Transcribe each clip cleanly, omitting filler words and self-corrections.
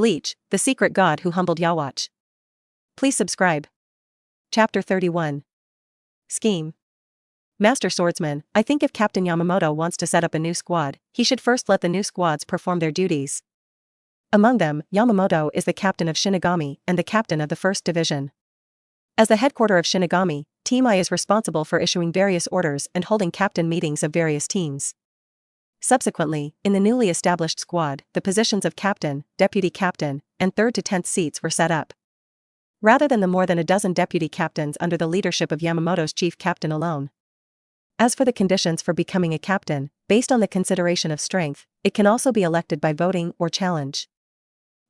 Bleach, the secret god who humbled Yhwach. Please subscribe. Chapter 31. Scheme. Master Swordsman, I think if Captain Yamamoto wants to set up a new squad, he should first let the new squads perform their duties. Among them, Yamamoto is the captain of Shinigami and the captain of the 1st Division. As the headquarter of Shinigami, Team I is responsible for issuing various orders and holding captain meetings of various teams. Subsequently, in the newly established squad, the positions of captain, deputy captain, and 3rd to 10th seats were set up. Rather than the more than a dozen deputy captains under the leadership of Yamamoto's chief captain alone. As for the conditions for becoming a captain, based on the consideration of strength, it can also be elected by voting or challenge.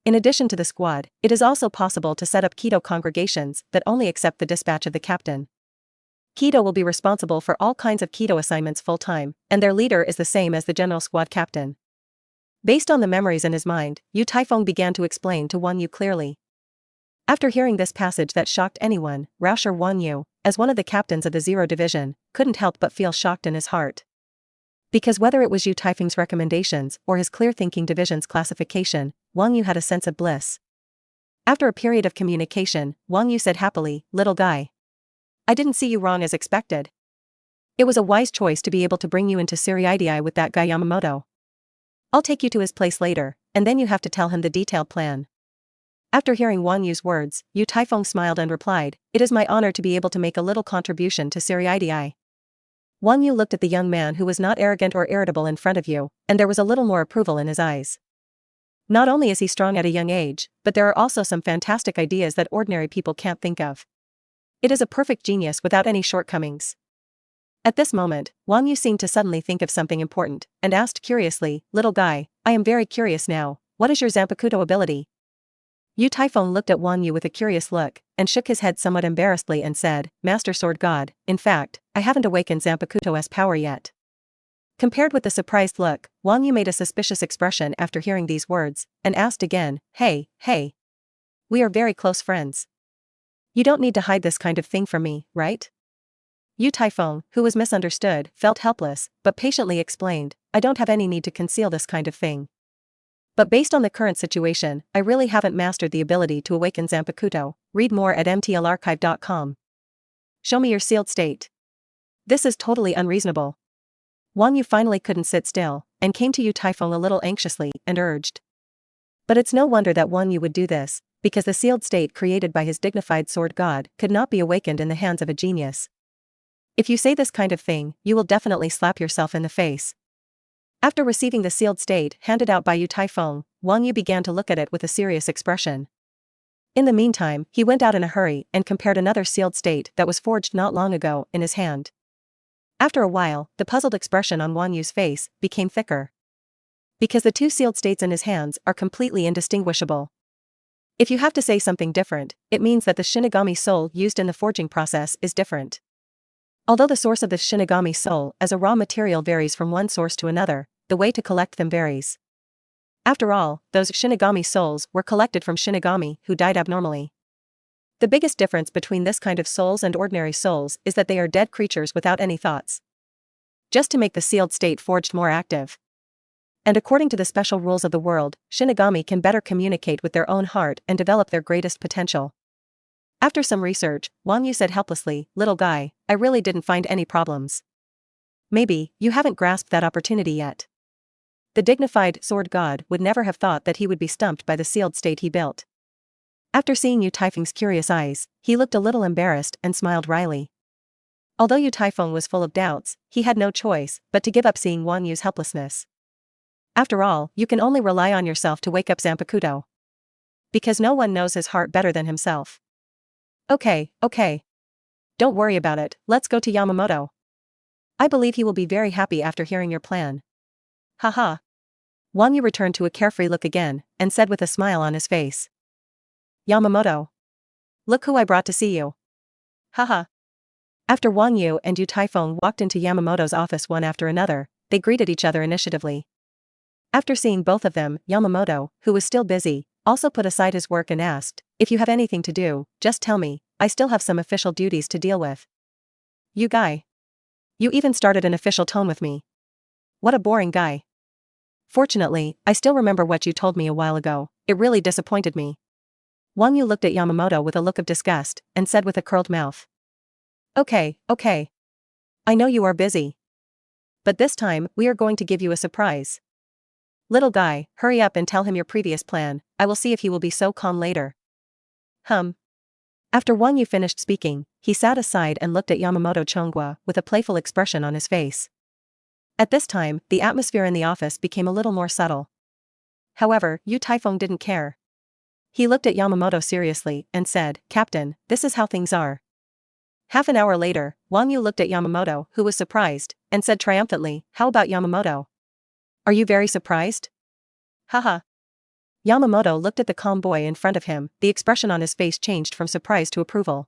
In addition to the squad, it is also possible to set up Kido congregations that only accept the dispatch of the captain. Kido will be responsible for all kinds of Kido assignments full-time, and their leader is the same as the general squad captain. Based on the memories in his mind, Yu Taifeng began to explain to Wang Yu clearly. After hearing this passage that shocked anyone, Rauscher Wang Yu, as one of the captains of the 0 Division, couldn't help but feel shocked in his heart. Because whether it was Yu Taifeng's recommendations or his clear-thinking division's classification, Wang Yu had a sense of bliss. After a period of communication, Wang Yu said happily, "Little guy. I didn't see you wrong as expected. It was a wise choice to be able to bring you into Surpassing with that guy Yamamoto. I'll take you to his place later, and then you have to tell him the detailed plan." After hearing Wang Yu's words, Yu Taifeng smiled and replied, "It is my honor to be able to make a little contribution to Surpassing." Wang Yu looked at the young man who was not arrogant or irritable in front of you, and there was a little more approval in his eyes. Not only is he strong at a young age, but there are also some fantastic ideas that ordinary people can't think of. It is a perfect genius without any shortcomings. At this moment, Wang Yu seemed to suddenly think of something important, and asked curiously, "Little guy, I am very curious now, what is your Zanpakuto ability?" Yu Taifeng looked at Wang Yu with a curious look, and shook his head somewhat embarrassedly and said, "Master Sword God, in fact, I haven't awakened Zanpakuto's power yet." Compared with the surprised look, Wang Yu made a suspicious expression after hearing these words, and asked again, Hey. We are very close friends. You don't need to hide this kind of thing from me, right?" Yu Taifeng, who was misunderstood, felt helpless, but patiently explained, "I don't have any need to conceal this kind of thing. But based on the current situation, I really haven't mastered the ability to awaken Zanpakuto. Read more at mtlarchive.com. Show me your sealed state. This is totally unreasonable." Wang Yu finally couldn't sit still, and came to Yu Taifeng a little anxiously, and urged. But it's no wonder that Wang Yu would do this, because the sealed state created by his dignified sword god could not be awakened in the hands of a genius. If you say this kind of thing, you will definitely slap yourself in the face. After receiving the sealed state handed out by Yu Taifeng, Wang Yu began to look at it with a serious expression. In the meantime, he went out in a hurry and compared another sealed state that was forged not long ago in his hand. After a while, the puzzled expression on Wang Yu's face became thicker. Because the two sealed states in his hands are completely indistinguishable. If you have to say something different, it means that the Shinigami soul used in the forging process is different. Although the source of the Shinigami soul as a raw material varies from one source to another, the way to collect them varies. After all, those Shinigami souls were collected from Shinigami who died abnormally. The biggest difference between this kind of souls and ordinary souls is that they are dead creatures without any thoughts. Just to make the sealed state forged more active. And according to the special rules of the world, Shinigami can better communicate with their own heart and develop their greatest potential. After some research, Wang Yu said helplessly, "Little guy, I really didn't find any problems. Maybe, you haven't grasped that opportunity yet." The dignified sword god would never have thought that he would be stumped by the sealed state he built. After seeing Yu Taifeng's curious eyes, he looked a little embarrassed and smiled wryly. Although Yu Taifeng was full of doubts, he had no choice but to give up seeing Wang Yu's helplessness. After all, you can only rely on yourself to wake up Zanpakuto. Because no one knows his heart better than himself. Okay. Don't worry about it, let's go to Yamamoto. I believe he will be very happy after hearing your plan. Haha. Wang Yu returned to a carefree look again, and said with a smile on his face. Yamamoto. Look who I brought to see you. Haha. After Wang Yu and Yu Taifeng walked into Yamamoto's office one after another, they greeted each other initiatively. After seeing both of them, Yamamoto, who was still busy, also put aside his work and asked, "If you have anything to do, just tell me, I still have some official duties to deal with." "You guy. You even started an official tone with me. What a boring guy." "Fortunately, I still remember what you told me a while ago. it really disappointed me. Wang Yu looked at Yamamoto with a look of disgust, and said with a curled mouth. Okay. I know you are busy. But this time, we are going to give you a surprise. Little guy, hurry up and tell him your previous plan, I will see if he will be so calm later. After Wang Yu finished speaking, he sat aside and looked at Yamamoto Chongwa with a playful expression on his face. At this time, the atmosphere in the office became a little more subtle. However, Yu Taifeng didn't care. He looked at Yamamoto seriously and said, Captain, this is how things are. Half an hour later, Wang Yu looked at Yamamoto, who was surprised, and said triumphantly, how about Yamamoto? Are you very surprised? Haha. Yamamoto looked at the calm boy in front of him, the expression on his face changed from surprise to approval.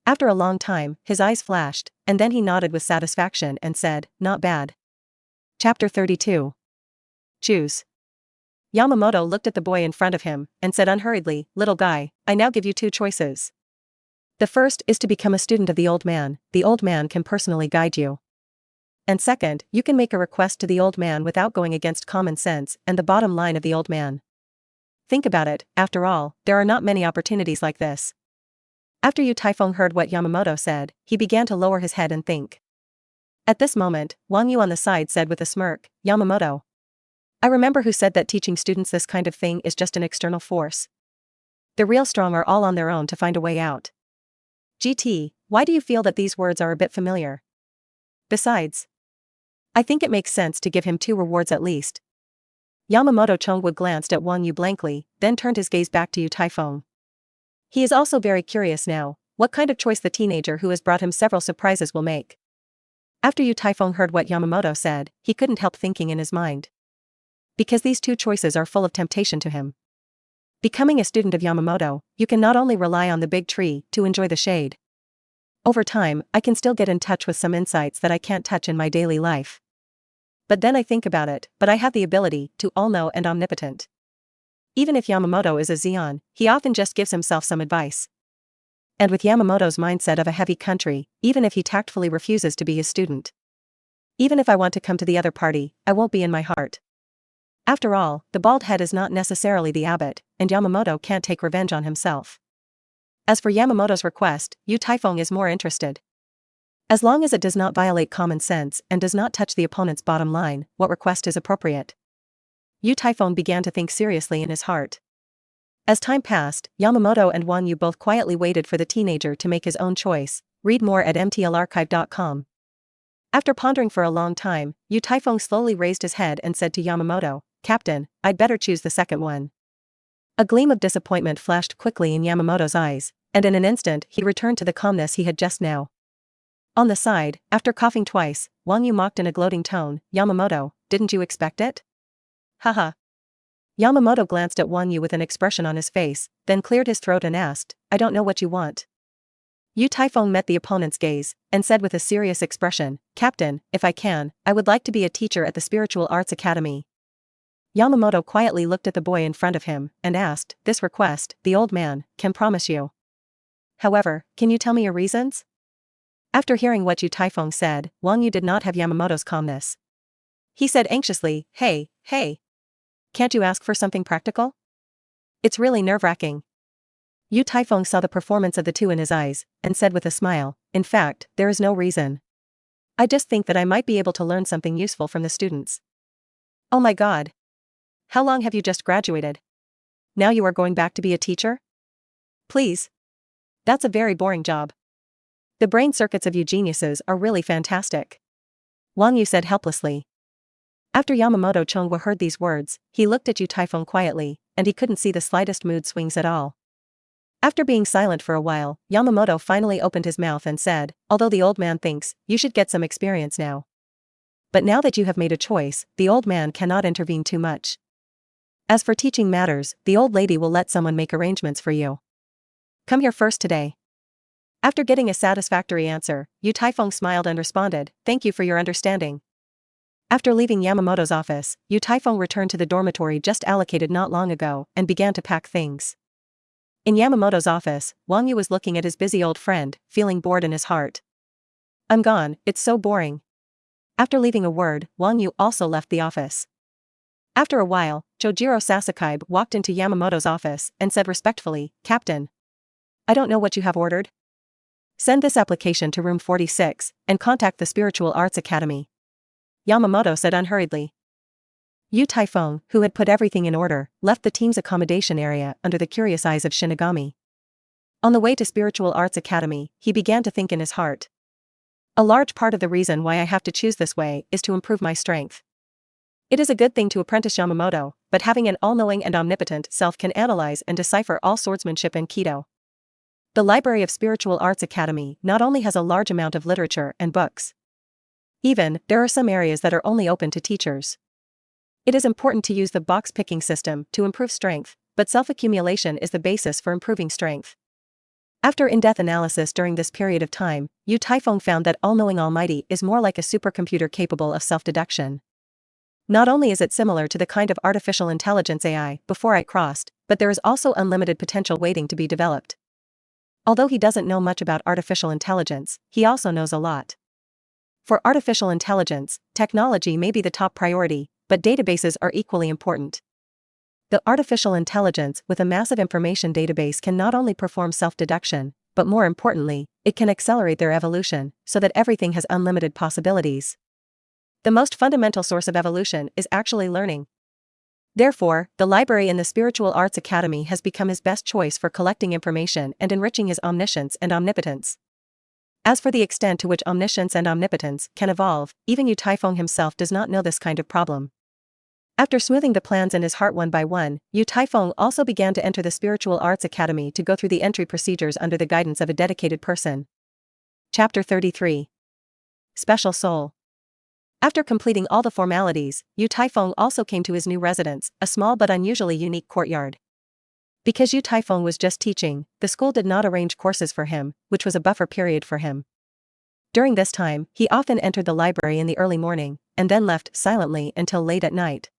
After a long time, his eyes flashed, and then he nodded with satisfaction and said, not bad. Chapter 32. Choose. Yamamoto looked at the boy in front of him, and said unhurriedly, little guy, I now give you two choices. The first is to become a student of the old man can personally guide you. And second, you can make a request to the old man without going against common sense and the bottom line of the old man. Think about it, after all, there are not many opportunities like this. After Yu Taifeng heard what Yamamoto said, he began to lower his head and think. At this moment, Wang Yu on the side said with a smirk, Yamamoto. I remember who said that teaching students this kind of thing is just an external force. The real strong are all on their own to find a way out. GT, why do you feel that these words are a bit familiar? Besides, I think it makes sense to give him 2 rewards at least. Yamamoto Chongwa glanced at Wang Yu blankly, then turned his gaze back to Yu Taifeng. He is also very curious now, what kind of choice the teenager who has brought him several surprises will make. After Yu Taifeng heard what Yamamoto said, he couldn't help thinking in his mind. Because these 2 choices are full of temptation to him. Becoming a student of Yamamoto, you can not only rely on the big tree to enjoy the shade. Over time, I can still get in touch with some insights that I can't touch in my daily life. But then I think about it, but I have the ability to all-know and omnipotent. Even if Yamamoto is a Zeon, he often just gives himself some advice. And with Yamamoto's mindset of a heavy country, even if he tactfully refuses to be his student. Even if I want to come to the other party, I won't be in my heart. After all, the bald head is not necessarily the abbot, and Yamamoto can't take revenge on himself. As for Yamamoto's request, Yu Taifeng is more interested. As long as it does not violate common sense and does not touch the opponent's bottom line, what request is appropriate? Yu Taifeng began to think seriously in his heart. As time passed, Yamamoto and Wang Yu both quietly waited for the teenager to make his own choice. Read more at mtlarchive.com. After pondering for a long time, Yu Taifeng slowly raised his head and said to Yamamoto, Captain, I'd better choose the second one. A gleam of disappointment flashed quickly in Yamamoto's eyes, and in an instant he returned to the calmness he had just now. On the side, after coughing twice, Wang Yu mocked in a gloating tone, Yamamoto, didn't you expect it? Haha. Yamamoto glanced at Wang Yu with an expression on his face, then cleared his throat and asked, I don't know what you want. Yu Taifeng met the opponent's gaze, and said with a serious expression, Captain, if I can, I would like to be a teacher at the Spiritual Arts Academy. Yamamoto quietly looked at the boy in front of him, and asked, this request, the old man, can promise you. However, can you tell me your reasons? After hearing what Yu Taifeng said, Wang Yu did not have Yamamoto's calmness. He said anxiously, Hey. Can't you ask for something practical? It's really nerve-wracking. Yu Taifeng saw the performance of the 2 in his eyes, and said with a smile, in fact, there is no reason. I just think that I might be able to learn something useful from the students. Oh my god. How long have you just graduated? Now you are going back to be a teacher? Please. That's a very boring job. The brain circuits of you geniuses are really fantastic. Wang Yu said helplessly. After Yamamoto Chongwa heard these words, he looked at Yu Taifeng quietly, and he couldn't see the slightest mood swings at all. After being silent for a while, Yamamoto finally opened his mouth and said, although the old man thinks, you should get some experience now. But now that you have made a choice, the old man cannot intervene too much. As for teaching matters, the old lady will let someone make arrangements for you. Come here first today. After getting a satisfactory answer, Yu Taifeng smiled and responded, thank you for your understanding. After leaving Yamamoto's office, Yu Taifeng returned to the dormitory just allocated not long ago, and began to pack things. In Yamamoto's office, Wang Yu was looking at his busy old friend, feeling bored in his heart. I'm gone, it's so boring. After leaving a word, Wang Yu also left the office. After a while, Chojiro Sasakaibe walked into Yamamoto's office and said respectfully, "Captain, I don't know what you have ordered. Send this application to room 46 and contact the Spiritual Arts Academy," Yamamoto said unhurriedly. Yu Taifeng, who had put everything in order, left the team's accommodation area under the curious eyes of Shinigami. On the way to Spiritual Arts Academy, he began to think in his heart. A large part of the reason why I have to choose this way is to improve my strength. It is a good thing to apprentice Yamamoto, but having an all-knowing and omnipotent self can analyze and decipher all swordsmanship and Kido. The Library of Spiritual Arts Academy not only has a large amount of literature and books. Even, there are some areas that are only open to teachers. It is important to use the box-picking system to improve strength, but self-accumulation is the basis for improving strength. After in-depth analysis during this period of time, Yu Taifeng found that all-knowing Almighty is more like a supercomputer capable of self-deduction. Not only is it similar to the kind of artificial intelligence AI before I crossed, but there is also unlimited potential waiting to be developed. Although he doesn't know much about artificial intelligence, he also knows a lot. For artificial intelligence, technology may be the top priority, but databases are equally important. The artificial intelligence with a massive information database can not only perform self-deduction, but more importantly, it can accelerate their evolution so that everything has unlimited possibilities. The most fundamental source of evolution is actually learning. Therefore, the library in the Spiritual Arts Academy has become his best choice for collecting information and enriching his omniscience and omnipotence. As for the extent to which omniscience and omnipotence can evolve, even Yu Taifeng himself does not know this kind of problem. After smoothing the plans in his heart one by one, Yu Taifeng also began to enter the Spiritual Arts Academy to go through the entry procedures under the guidance of a dedicated person. Chapter 33. Special Soul. After completing all the formalities, Yu Taifeng also came to his new residence, a small but unusually unique courtyard. Because Yu Taifeng was just teaching, the school did not arrange courses for him, which was a buffer period for him. During this time, he often entered the library in the early morning, and then left silently until late at night.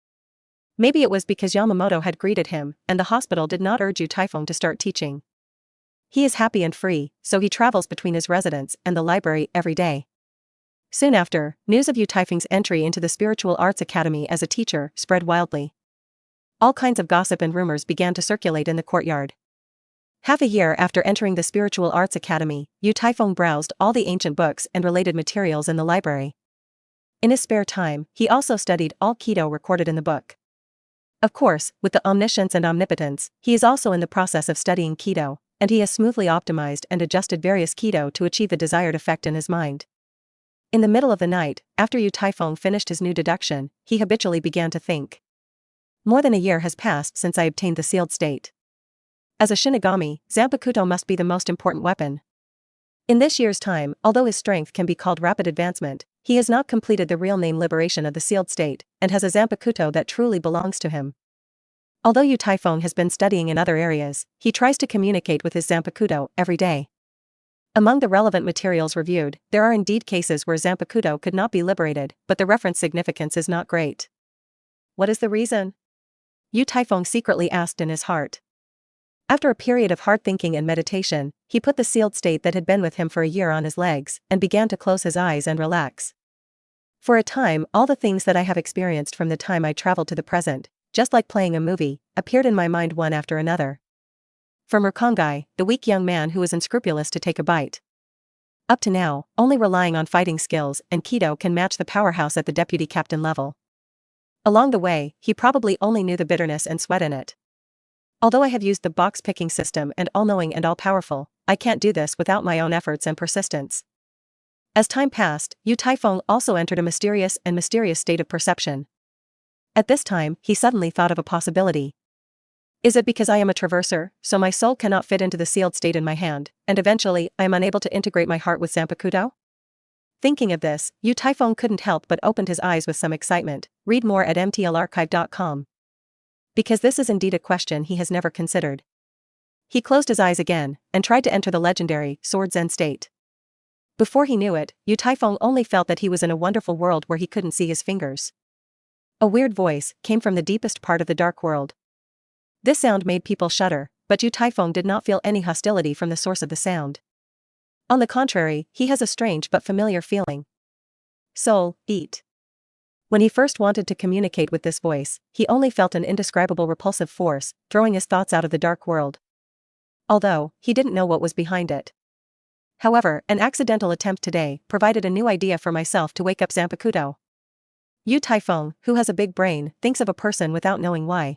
Maybe it was because Yamamoto had greeted him, and the hospital did not urge Yu Taifeng to start teaching. He is happy and free, so he travels between his residence and the library every day. Soon after, news of Yu Taifeng's entry into the Spiritual Arts Academy as a teacher spread wildly. All kinds of gossip and rumors began to circulate in the courtyard. Half a year after entering the Spiritual Arts Academy, Yu Taifeng browsed all the ancient books and related materials in the library. In his spare time, he also studied all Kido recorded in the book. Of course, with the omniscience and omnipotence, he is also in the process of studying Kido, and he has smoothly optimized and adjusted various Kido to achieve the desired effect in his mind. In the middle of the night, after Yu Taifeng finished his new deduction, he habitually began to think. More than a year has passed since I obtained the sealed state. As a Shinigami, Zanpakuto must be the most important weapon. In this year's time, although his strength can be called rapid advancement, he has not completed the real name liberation of the sealed state, and has a Zanpakuto that truly belongs to him. Although Yu Taifeng has been studying in other areas, he tries to communicate with his Zanpakuto every day. Among the relevant materials reviewed, there are indeed cases where Zanpakuto could not be liberated, but the reference significance is not great. What is the reason? Yu Taifeng secretly asked in his heart. After a period of hard thinking and meditation, he put the sealed state that had been with him for a year on his legs, and began to close his eyes and relax. For a time, all the things that I have experienced from the time I traveled to the present, just like playing a movie, appeared in my mind one after another. From Rukongai, the weak young man who was unscrupulous to take a bite. Up to now, only relying on fighting skills and Kido can match the powerhouse at the deputy captain level. Along the way, he probably only knew the bitterness and sweat in it. Although I have used the box-picking system and all-knowing and all-powerful, I can't do this without my own efforts and persistence. As time passed, Yu Taifeng also entered a mysterious state of perception. At this time, he suddenly thought of a possibility. Is it because I am a traverser, so my soul cannot fit into the sealed state in my hand, and eventually I am unable to integrate my heart with Zanpakuto? Thinking of this, Yu Taifeng couldn't help but opened his eyes with some excitement. Read more at mtlarchive.com. Because this is indeed a question he has never considered. He closed his eyes again, and tried to enter the legendary Sword Zen state. Before he knew it, Yu Taifeng only felt that he was in a wonderful world where he couldn't see his fingers. A weird voice came from the deepest part of the dark world. This sound made people shudder, but Yu Taifeng did not feel any hostility from the source of the sound. On the contrary, he has a strange but familiar feeling. Soul, eat. When he first wanted to communicate with this voice, he only felt an indescribable repulsive force, throwing his thoughts out of the dark world. Although, he didn't know what was behind it. However, an accidental attempt today provided a new idea for myself to wake up Zanpakuto. Yu Taifeng, who has a big brain, thinks of a person without knowing why.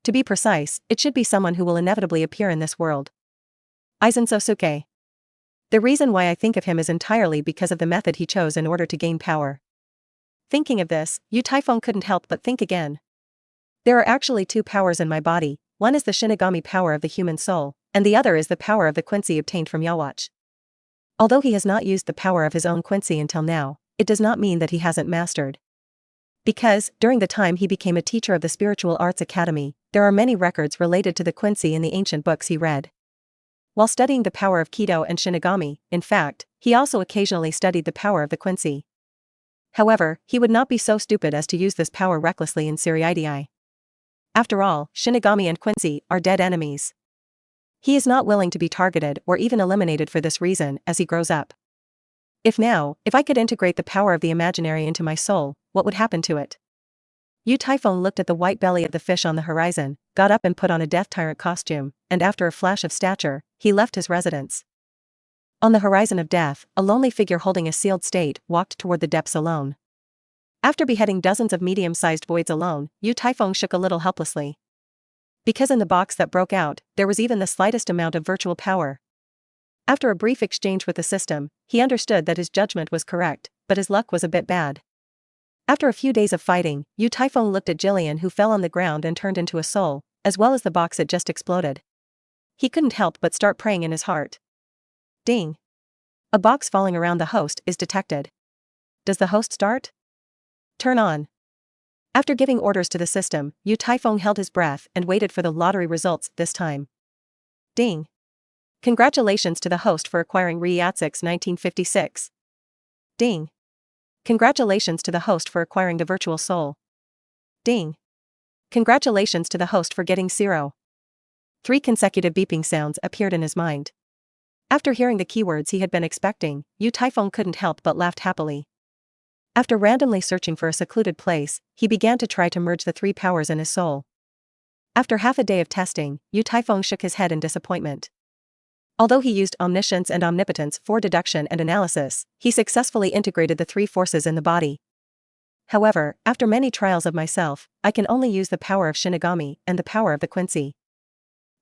To be precise, it should be someone who will inevitably appear in this world. Aizen Sōsuke. The reason why I think of him is entirely because of the method he chose in order to gain power. Thinking of this, Yu Taifeng couldn't help but think again. There are actually two powers in my body, one is the Shinigami power of the human soul, and the other is the power of the Quincy obtained from Yhwach. Although he has not used the power of his own Quincy until now, it does not mean that he hasn't mastered. Because, during the time he became a teacher of the Spiritual Arts Academy, there are many records related to the Quincy in the ancient books he read. While studying the power of Kido and Shinigami, in fact, he also occasionally studied the power of the Quincy. However, he would not be so stupid as to use this power recklessly in Seriidii. After all, Shinigami and Quincy are dead enemies. He is not willing to be targeted or even eliminated for this reason as he grows up. If I could integrate the power of the imaginary into my soul, what would happen to it? Yu Taifeng looked at the white belly of the fish on the horizon, got up and put on a death tyrant costume, and after a flash of stature, he left his residence. On the horizon of death, a lonely figure holding a sealed state walked toward the depths alone. After beheading dozens of medium-sized voids alone, Yu Taifeng shook a little helplessly. Because in the box that broke out, there was even the slightest amount of virtual power. After a brief exchange with the system, he understood that his judgment was correct, but his luck was a bit bad. After a few days of fighting, Yu Taifeng looked at Jillian who fell on the ground and turned into a soul, as well as the box it just exploded. He couldn't help but start praying in his heart. Ding! A box falling around the host is detected. Does the host start? Turn on. After giving orders to the system, Yu Taifeng held his breath and waited for the lottery results this time. Ding! Congratulations to the host for acquiring Yhwach's 1956. Ding! Congratulations to the host for acquiring the virtual soul. Ding! Congratulations to the host for getting 0. 3 consecutive beeping sounds appeared in his mind. After hearing the keywords he had been expecting, Yu Taifeng couldn't help but laughed happily. After randomly searching for a secluded place, he began to try to merge the 3 powers in his soul. After half a day of testing, Yu Taifeng shook his head in disappointment. Although he used Omniscience and Omnipotence for deduction and analysis, he successfully integrated the 3 forces in the body. However, after many trials of myself, I can only use the power of Shinigami and the power of the Quincy.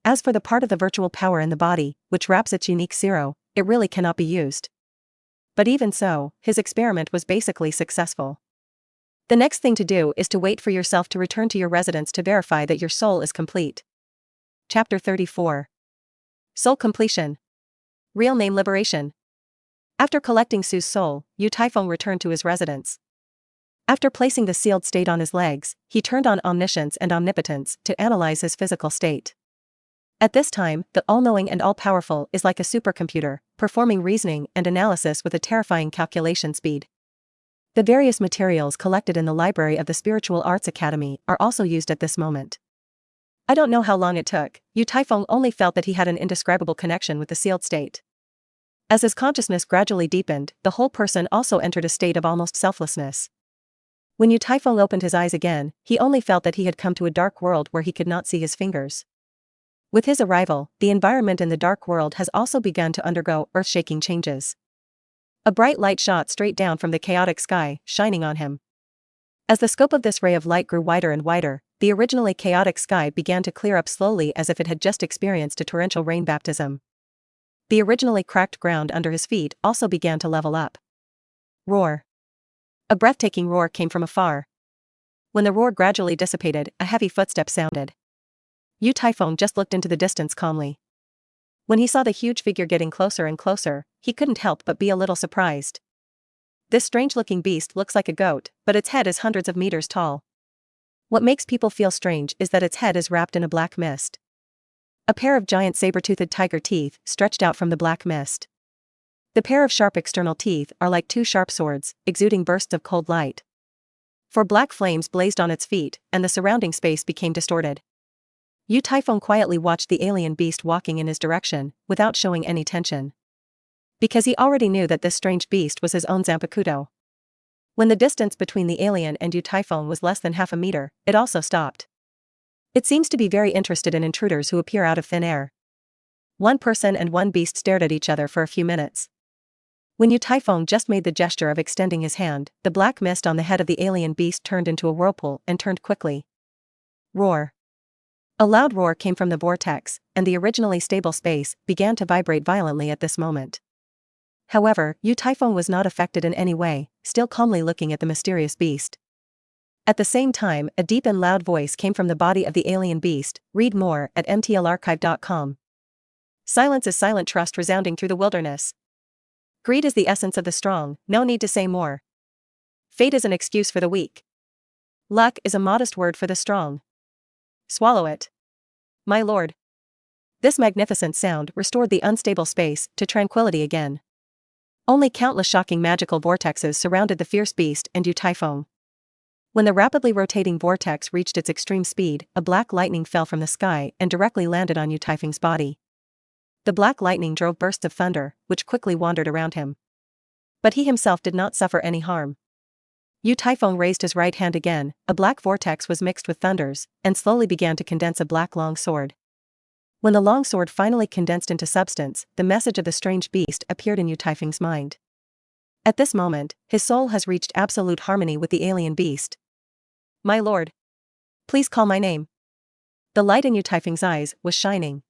As for the part of the virtual power in the body, which wraps its unique 0, it really cannot be used. But even so, his experiment was basically successful. The next thing to do is to wait for yourself to return to your residence to verify that your soul is complete. Chapter 34. Soul Completion. Real Name Liberation. After collecting Su's soul, Yu Taifeng returned to his residence. After placing the sealed state on his legs, he turned on Omniscience and Omnipotence to analyze his physical state. At this time, the all-knowing and all-powerful is like a supercomputer, performing reasoning and analysis with a terrifying calculation speed. The various materials collected in the library of the Spiritual Arts Academy are also used at this moment. I don't know how long it took, Yu Taifeng only felt that he had an indescribable connection with the sealed state. As his consciousness gradually deepened, the whole person also entered a state of almost selflessness. When Yu Taifeng opened his eyes again, he only felt that he had come to a dark world where he could not see his fingers. With his arrival, the environment in the dark world has also begun to undergo earth-shaking changes. A bright light shot straight down from the chaotic sky, shining on him. As the scope of this ray of light grew wider and wider, the originally chaotic sky began to clear up slowly as if it had just experienced a torrential rain baptism. The originally cracked ground under his feet also began to level up. Roar. A breathtaking roar came from afar. When the roar gradually dissipated, a heavy footstep sounded. Yu Taifeng just looked into the distance calmly. When he saw the huge figure getting closer and closer, he couldn't help but be a little surprised. This strange-looking beast looks like a goat, but its head is hundreds of meters tall. What makes people feel strange is that its head is wrapped in a black mist. A pair of giant saber-toothed tiger teeth stretched out from the black mist. The pair of sharp external teeth are like 2 sharp swords, exuding bursts of cold light. 4 black flames blazed on its feet, and the surrounding space became distorted. Yu Taifeng quietly watched the alien beast walking in his direction, without showing any tension. Because he already knew that this strange beast was his own Zanpakuto. When the distance between the alien and Yu Taifeng was less than half a meter, it also stopped. It seems to be very interested in intruders who appear out of thin air. One person and one beast stared at each other for a few minutes. When Yu Taifeng just made the gesture of extending his hand, the black mist on the head of the alien beast turned into a whirlpool and turned quickly. Roar. A loud roar came from the vortex, and the originally stable space began to vibrate violently at this moment. However, Yu Taifeng was not affected in any way, still calmly looking at the mysterious beast. At the same time, a deep and loud voice came from the body of the alien beast. Read more at mtlarchive.com. Silence is silent trust resounding through the wilderness. Greed is the essence of the strong, no need to say more. Fate is an excuse for the weak. Luck is a modest word for the strong. Swallow it. My lord. This magnificent sound restored the unstable space to tranquility again. Only countless shocking magical vortexes surrounded the fierce beast and Yu Taifeng. When the rapidly rotating vortex reached its extreme speed, a black lightning fell from the sky and directly landed on Yu Taifeng's body. The black lightning drove bursts of thunder, which quickly wandered around him. But he himself did not suffer any harm. Yu Taifeng raised his right hand again, a black vortex was mixed with thunders, and slowly began to condense a black long sword. When the long sword finally condensed into substance, the message of the strange beast appeared in Yu Taifeng's mind. At this moment, his soul has reached absolute harmony with the alien beast. My lord. Please call my name. The light in Yu Taifeng's eyes was shining.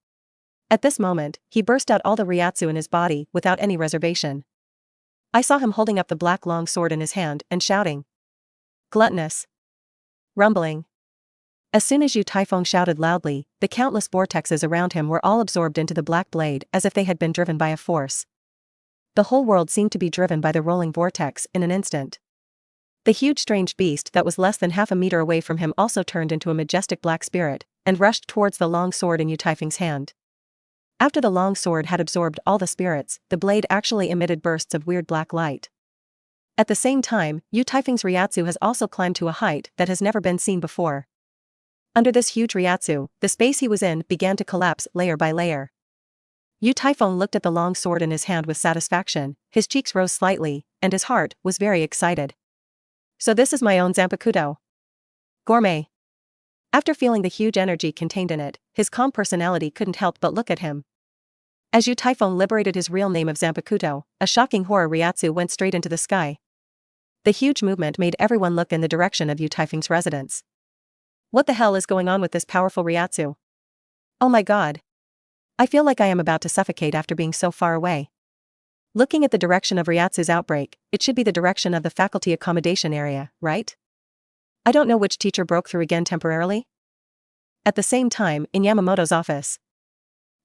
At this moment, he burst out all the Ryatsu in his body without any reservation. I saw him holding up the black long sword in his hand and shouting. Gluttonous. Rumbling. As soon as Yu Taifeng shouted loudly, the countless vortexes around him were all absorbed into the black blade as if they had been driven by a force. The whole world seemed to be driven by the rolling vortex in an instant. The huge strange beast that was less than half a meter away from him also turned into a majestic black spirit and rushed towards the long sword in Yu Taifeng's hand. After the long sword had absorbed all the spirits, the blade actually emitted bursts of weird black light. At the same time, Yu Taifeng's Ryatsu has also climbed to a height that has never been seen before. Under this huge Ryatsu, the space he was in began to collapse layer by layer. Yu Taifeng looked at the long sword in his hand with satisfaction, his cheeks rose slightly, and his heart was very excited. So this is my own Zanpakuto. Gourmet. After feeling the huge energy contained in it, his calm personality couldn't help but look at him. As Yu Taifeng liberated his real name of Zanpakuto, a shocking horror Ryatsu went straight into the sky. The huge movement made everyone look in the direction of Yu Taifeng's residence. What the hell is going on with this powerful Ryatsu? Oh my god. I feel like I am about to suffocate after being so far away. Looking at the direction of Ryatsu's outbreak, it should be the direction of the faculty accommodation area, right? I don't know which teacher broke through again temporarily. At the same time, in Yamamoto's office.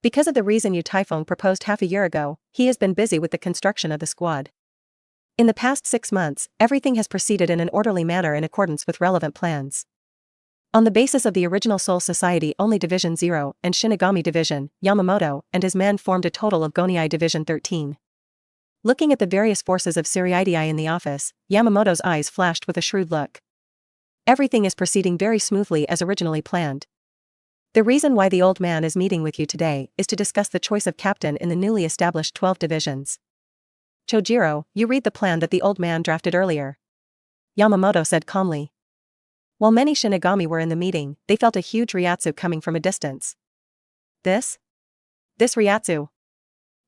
Because of the reason Yu Taifeng proposed half a year ago, he has been busy with the construction of the squad. In the past 6 months, everything has proceeded in an orderly manner in accordance with relevant plans. On the basis of the original Soul Society only Division 0 and Shinigami Division, Yamamoto and his men formed a total of Gonei Division 13. Looking at the various forces of Siriidii in the office, Yamamoto's eyes flashed with a shrewd look. Everything is proceeding very smoothly as originally planned. The reason why the old man is meeting with you today is to discuss the choice of captain in the newly established 12 divisions. Chojiro, you read the plan that the old man drafted earlier. Yamamoto said calmly. While many Shinigami were in the meeting, they felt a huge Ryatsu coming from a distance. This Ryatsu.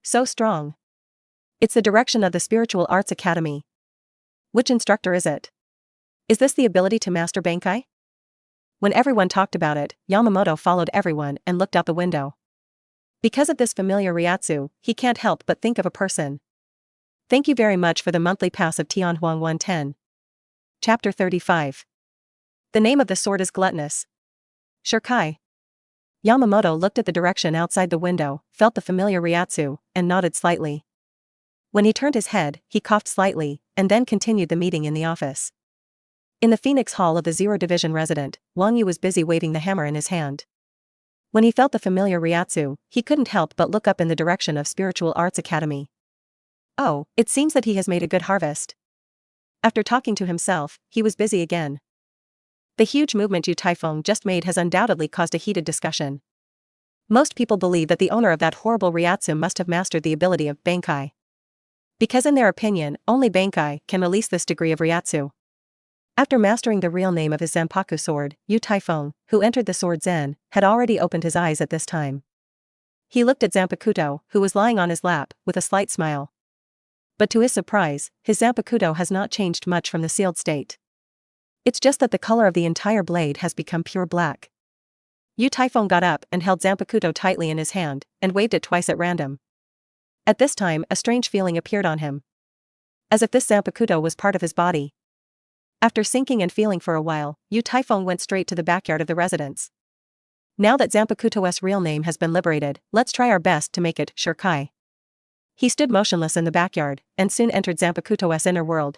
So strong. It's the direction of the Spiritual Arts Academy. Which instructor is it? Is this the ability to master Bankai? When everyone talked about it, Yamamoto followed everyone and looked out the window. Because of this familiar Ryatsu, he can't help but think of a person. Thank you very much for the monthly pass of Tianhuang 110. Chapter 35. The name of the sword is Gluttonous. Shirkai. Yamamoto looked at the direction outside the window, felt the familiar Ryatsu, and nodded slightly. When he turned his head, he coughed slightly, and then continued the meeting in the office. In the Phoenix Hall of the 0 Division resident, Wang Yu was busy waving the hammer in his hand. When he felt the familiar Ryatsu, he couldn't help but look up in the direction of Spiritual Arts Academy. Oh, it seems that he has made a good harvest. After talking to himself, he was busy again. The huge movement Yu Taifeng just made has undoubtedly caused a heated discussion. Most people believe that the owner of that horrible Ryatsu must have mastered the ability of Bankai. Because in their opinion, only Bankai can release this degree of Ryatsu. After mastering the real name of his Zanpaku sword, Yu Taifeng, who entered the sword Zen, had already opened his eyes at this time. He looked at Zanpakuto, who was lying on his lap, with a slight smile. But to his surprise, his Zanpakuto has not changed much from the sealed state. It's just that the color of the entire blade has become pure black. Yu Taifeng got up and held Zanpakuto tightly in his hand, and waved it twice at random. At this time, a strange feeling appeared on him. As if this Zanpakuto was part of his body. After sinking and feeling for a while, Yu Taifeng went straight to the backyard of the residence. Now that Zanpakuto's real name has been liberated, let's try our best to make it Shirkai. He stood motionless in the backyard, and soon entered Zanpakuto's inner world.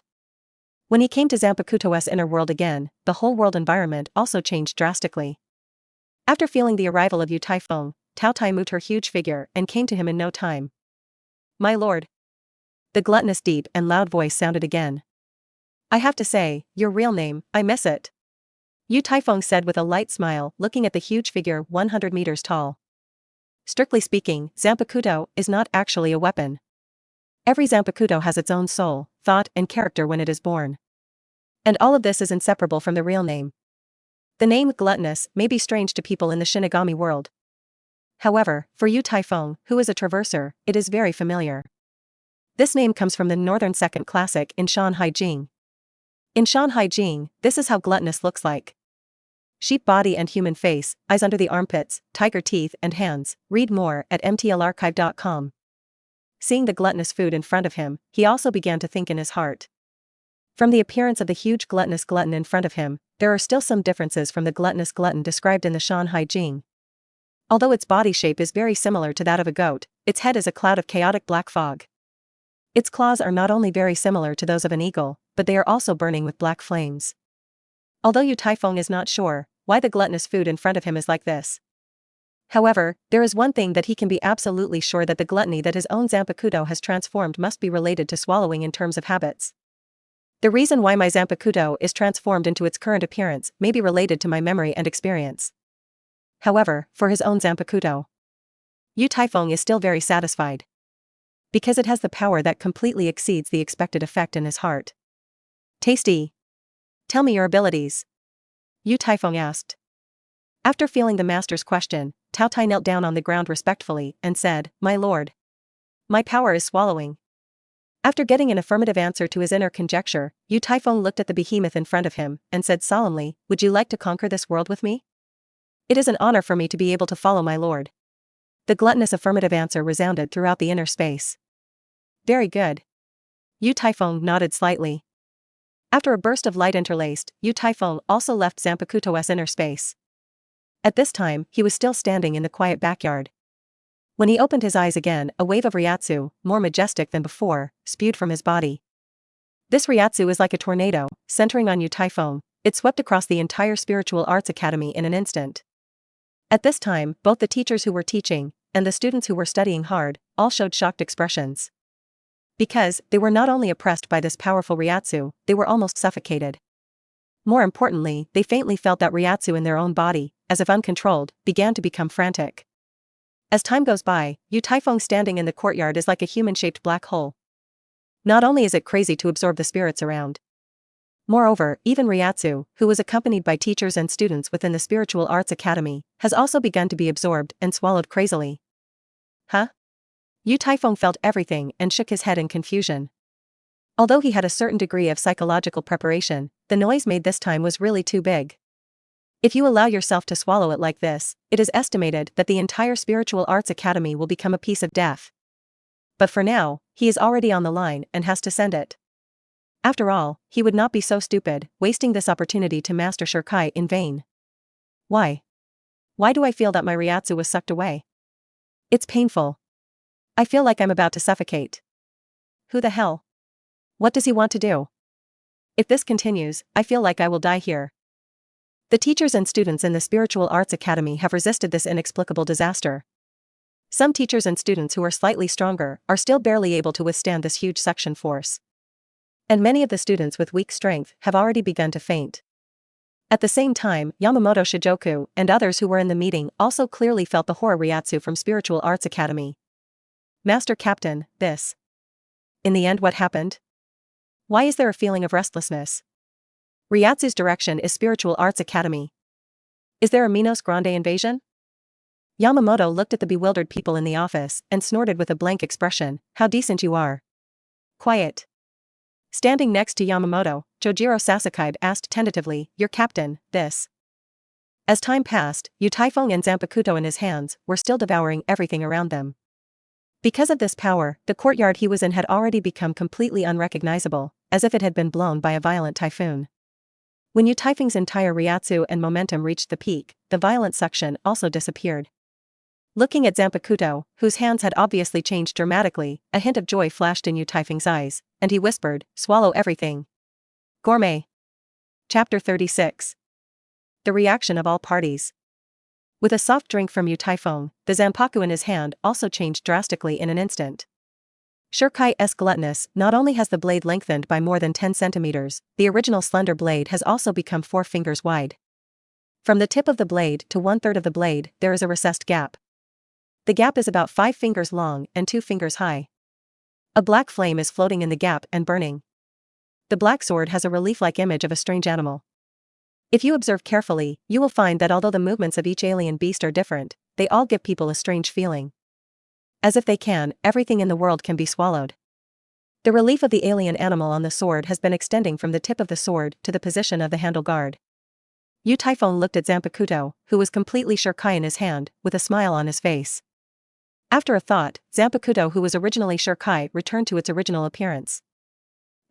When he came to Zanpakuto's inner world again, the whole world environment also changed drastically. After feeling the arrival of Yu Taifeng, Tao Tai moved her huge figure and came to him in no time. "My lord." The gluttonous deep and loud voice sounded again. "I have to say, your real name, I miss it." Yu Taifeng said with a light smile, looking at the huge figure 100 meters tall. Strictly speaking, Zanpakuto is not actually a weapon. Every Zanpakuto has its own soul, thought, and character when it is born. And all of this is inseparable from the real name. The name gluttonous may be strange to people in the Shinigami world. However, for Yu Taifeng, who is a traverser, it is very familiar. This name comes from the Northern Second Classic in Shanhai Jing. In Shanhai Jing, this is how gluttonous looks like. Sheep body and human face, eyes under the armpits, tiger teeth and hands. Read more at mtlarchive.com. Seeing the gluttonous food in front of him, he also began to think in his heart. From the appearance of the huge gluttonous glutton in front of him, there are still some differences from the gluttonous glutton described in the Shanhai Jing. Although its body shape is very similar to that of a goat, its head is a cloud of chaotic black fog. Its claws are not only very similar to those of an eagle, but they are also burning with black flames. Although Yu Taifeng is not sure why the gluttonous food in front of him is like this. However, there is one thing that he can be absolutely sure, that the gluttony that his own Zanpakuto has transformed must be related to swallowing in terms of habits. The reason why my Zanpakuto is transformed into its current appearance may be related to my memory and experience. However, for his own Zanpakuto, Yu Taifeng is still very satisfied. Because it has the power that completely exceeds the expected effect in his heart. "Tasty. Tell me your abilities," Yu Taifeng asked. After feeling the master's question, Tao Tai knelt down on the ground respectfully and said, "My lord. My power is swallowing." After getting an affirmative answer to his inner conjecture, Yu Taifeng looked at the behemoth in front of him and said solemnly, "Would you like to conquer this world with me? It is an honor for me to be able to follow my lord." The gluttonous affirmative answer resounded throughout the inner space. "Very good." Yu Taifeng nodded slightly. After a burst of light interlaced, Yu Taifeng also left Zanpakuto's inner space. At this time, he was still standing in the quiet backyard. When he opened his eyes again, a wave of Ryatsu, more majestic than before, spewed from his body. This Ryatsu is like a tornado, centering on Yu Taifeng. It swept across the entire Spiritual Arts Academy in an instant. At this time, both the teachers who were teaching, and the students who were studying hard, all showed shocked expressions. Because, they were not only oppressed by this powerful Ryatsu, they were almost suffocated. More importantly, they faintly felt that Ryatsu in their own body, as if uncontrolled, began to become frantic. As time goes by, Yu Taifeng standing in the courtyard is like a human-shaped black hole. Not only is it crazy to absorb the spirits around. Moreover, even Ryatsu, who was accompanied by teachers and students within the Spiritual Arts Academy, has also begun to be absorbed and swallowed crazily. Huh? Yu Taifeng felt everything and shook his head in confusion. Although he had a certain degree of psychological preparation, the noise made this time was really too big. If you allow yourself to swallow it like this, it is estimated that the entire Spiritual Arts Academy will become a piece of death. But for now, he is already on the line and has to send it. After all, he would not be so stupid, wasting this opportunity to master Shirkai in vain. Why? Why do I feel that my Ryatsu was sucked away? It's painful. I feel like I'm about to suffocate. Who the hell? What does he want to do? If this continues, I feel like I will die here. The teachers and students in the Spiritual Arts Academy have resisted this inexplicable disaster. Some teachers and students who are slightly stronger are still barely able to withstand this huge suction force. And many of the students with weak strength have already begun to faint. At the same time, Yamamoto Shijoku and others who were in the meeting also clearly felt the horror Ryatsu from Spiritual Arts Academy. Master Captain, this In the end, what happened? Why is there a feeling of restlessness? Ryatsu's direction is Spiritual Arts Academy. Is there a Minos Grande invasion? Yamamoto looked at the bewildered people in the office and snorted with a blank expression, "How decent you are." Quiet. Standing next to Yamamoto, Genryūsai asked tentatively, "Your captain, this." As time passed, Yu Taifeng and Zanpakuto in his hands were still devouring everything around them. Because of this power, the courtyard he was in had already become completely unrecognizable, as if it had been blown by a violent typhoon. When Yu Taifeng's entire Ryatsu and momentum reached the peak, the violent suction also disappeared. Looking at Zanpakuto, whose hands had obviously changed dramatically, a hint of joy flashed in Yu Taifeng's eyes, and he whispered, "Swallow everything." Gourmet. Chapter 36. The reaction of all parties. With a soft drink from Yu Taifeng, the zanpaku in his hand also changed drastically in an instant. Shirkai-esque gluttonous, not only has the blade lengthened by more than 10 centimeters, the original slender blade has also become 4 fingers wide. From the tip of the blade to 1/3 of the blade, there is a recessed gap. The gap is about 5 fingers long and 2 fingers high. A black flame is floating in the gap and burning. The black sword has a relief-like image of a strange animal. If you observe carefully, you will find that although the movements of each alien beast are different, they all give people a strange feeling. As if everything in the world can be swallowed. The relief of the alien animal on the sword has been extending from the tip of the sword to the position of the handle guard. Yu Taifeng looked at Zanpakuto, who was completely Shirkai in his hand, with a smile on his face. After a thought, Zanpakuto, who was originally Shirkai, returned to its original appearance.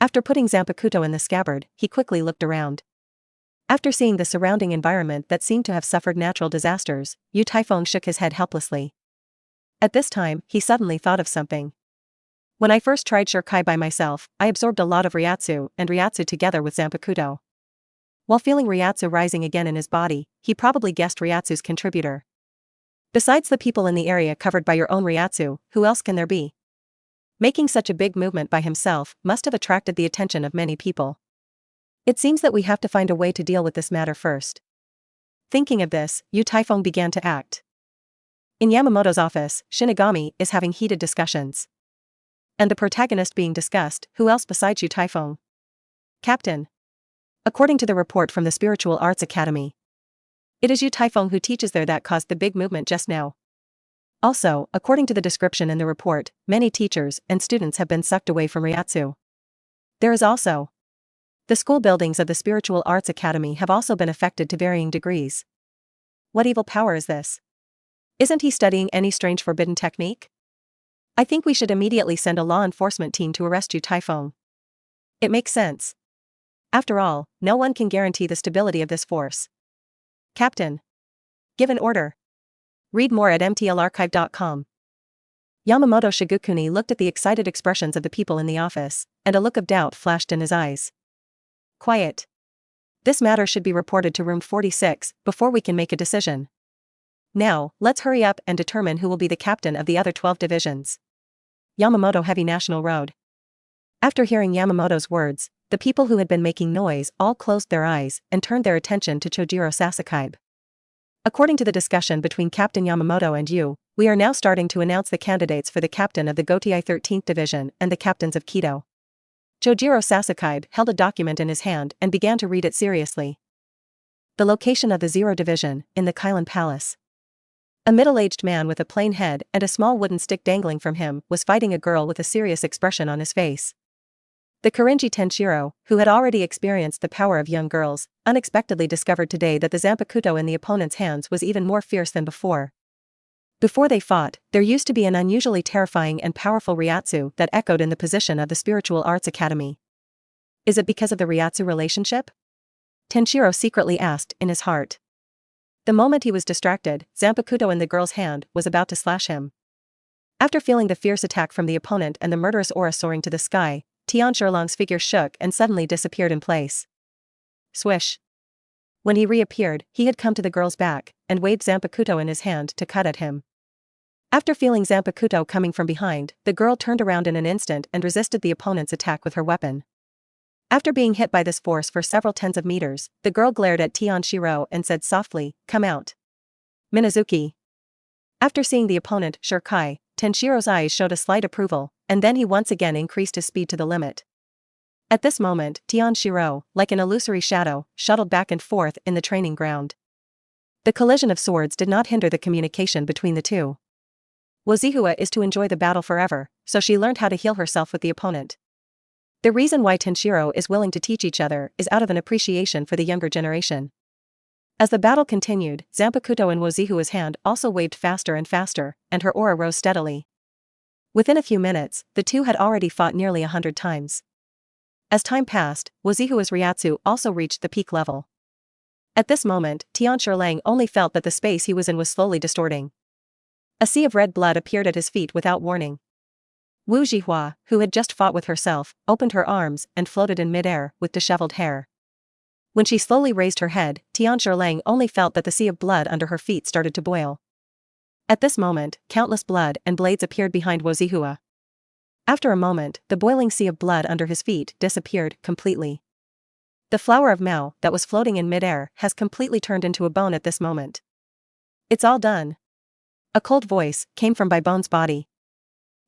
After putting Zanpakuto in the scabbard, he quickly looked around. After seeing the surrounding environment that seemed to have suffered natural disasters, Yu Taifeng shook his head helplessly. At this time, he suddenly thought of something. When I first tried Shirkai by myself, I absorbed a lot of Ryatsu and Ryatsu together with Zanpakuto. While feeling Ryatsu rising again in his body, he probably guessed Ryatsu's contributor. Besides the people in the area covered by your own Ryatsu, who else can there be? Making such a big movement by himself must have attracted the attention of many people. It seems that we have to find a way to deal with this matter first. Thinking of this, Yu Taifeng began to act. In Yamamoto's office, Shinigami is having heated discussions. And the protagonist being discussed, who else besides Yu Taifeng? Captain. According to the report from the Spiritual Arts Academy, it is Yu Taifeng who teaches there that caused the big movement just now. Also, according to the description in the report, many teachers and students have been sucked away from Ryatsu. There is also the school buildings of the Spiritual Arts Academy have also been affected to varying degrees. What evil power is this? Isn't he studying any strange forbidden technique? I think we should immediately send a law enforcement team to arrest Yu Taifeng. It makes sense. After all, no one can guarantee the stability of this force. Captain. Give an order. Read more at mtlarchive.com. Yamamoto Shigukuni looked at the excited expressions of the people in the office, and a look of doubt flashed in his eyes. Quiet. This matter should be reported to room 46 before we can make a decision. Now, let's hurry up and determine who will be the captain of the other 12 divisions. Yamamoto Heavy National Road. After hearing Yamamoto's words, the people who had been making noise all closed their eyes and turned their attention to Genryūsai. According to the discussion between Captain Yamamoto and Yu, we are now starting to announce the candidates for the captain of the Gotei 13th Division and the captains of Kido. Genryūsai held a document in his hand and began to read it seriously. The location of the 0 Division, in the Kailan Palace. A middle-aged man with a plain head and a small wooden stick dangling from him was fighting a girl with a serious expression on his face. The Korinji Tenshiro, who had already experienced the power of young girls, unexpectedly discovered today that the Zanpakuto in the opponent's hands was even more fierce than before. Before they fought, there used to be an unusually terrifying and powerful Ryatsu that echoed in the position of the Spiritual Arts Academy. Is it because of the Ryatsu relationship? Tenshiro secretly asked in his heart. The moment he was distracted, Zanpakuto in the girl's hand was about to slash him. After feeling the fierce attack from the opponent and the murderous aura soaring to the sky, Tian Sherlong's figure shook and suddenly disappeared in place. Swish. When he reappeared, he had come to the girl's back and waved Zanpakuto in his hand to cut at him. After feeling Zanpakuto coming from behind, the girl turned around in an instant and resisted the opponent's attack with her weapon. After being hit by this force for several tens of meters, the girl glared at Tian Shiro and said softly, "Come out." Minazuki. After seeing the opponent, Shirkai, Tenshiro's eyes showed a slight approval, and then he once again increased his speed to the limit. At this moment, Tianshiro, like an illusory shadow, shuttled back and forth in the training ground. The collision of swords did not hinder the communication between the two. Yhwach is to enjoy the battle forever, so she learned how to heal herself with the opponent. The reason why Tenshiro is willing to teach each other is out of an appreciation for the younger generation. As the battle continued, Zanpakuto in Yhwach's hand also waved faster and faster, and her aura rose steadily. Within a few minutes, the two had already fought nearly 100 times. As time passed, Yhwach's Ryatsu also reached the peak level. At this moment, Tianshiro only felt that the space he was in was slowly distorting. A sea of red blood appeared at his feet without warning. Wu Yhwach, who had just fought with herself, opened her arms and floated in midair, with disheveled hair. When she slowly raised her head, Tianshiro only felt that the sea of blood under her feet started to boil. At this moment, countless blood and blades appeared behind Yhwach. After a moment, the boiling sea of blood under his feet disappeared completely. The flower of Mao that was floating in midair has completely turned into a bone at this moment. It's all done. A cold voice came from Bone's body.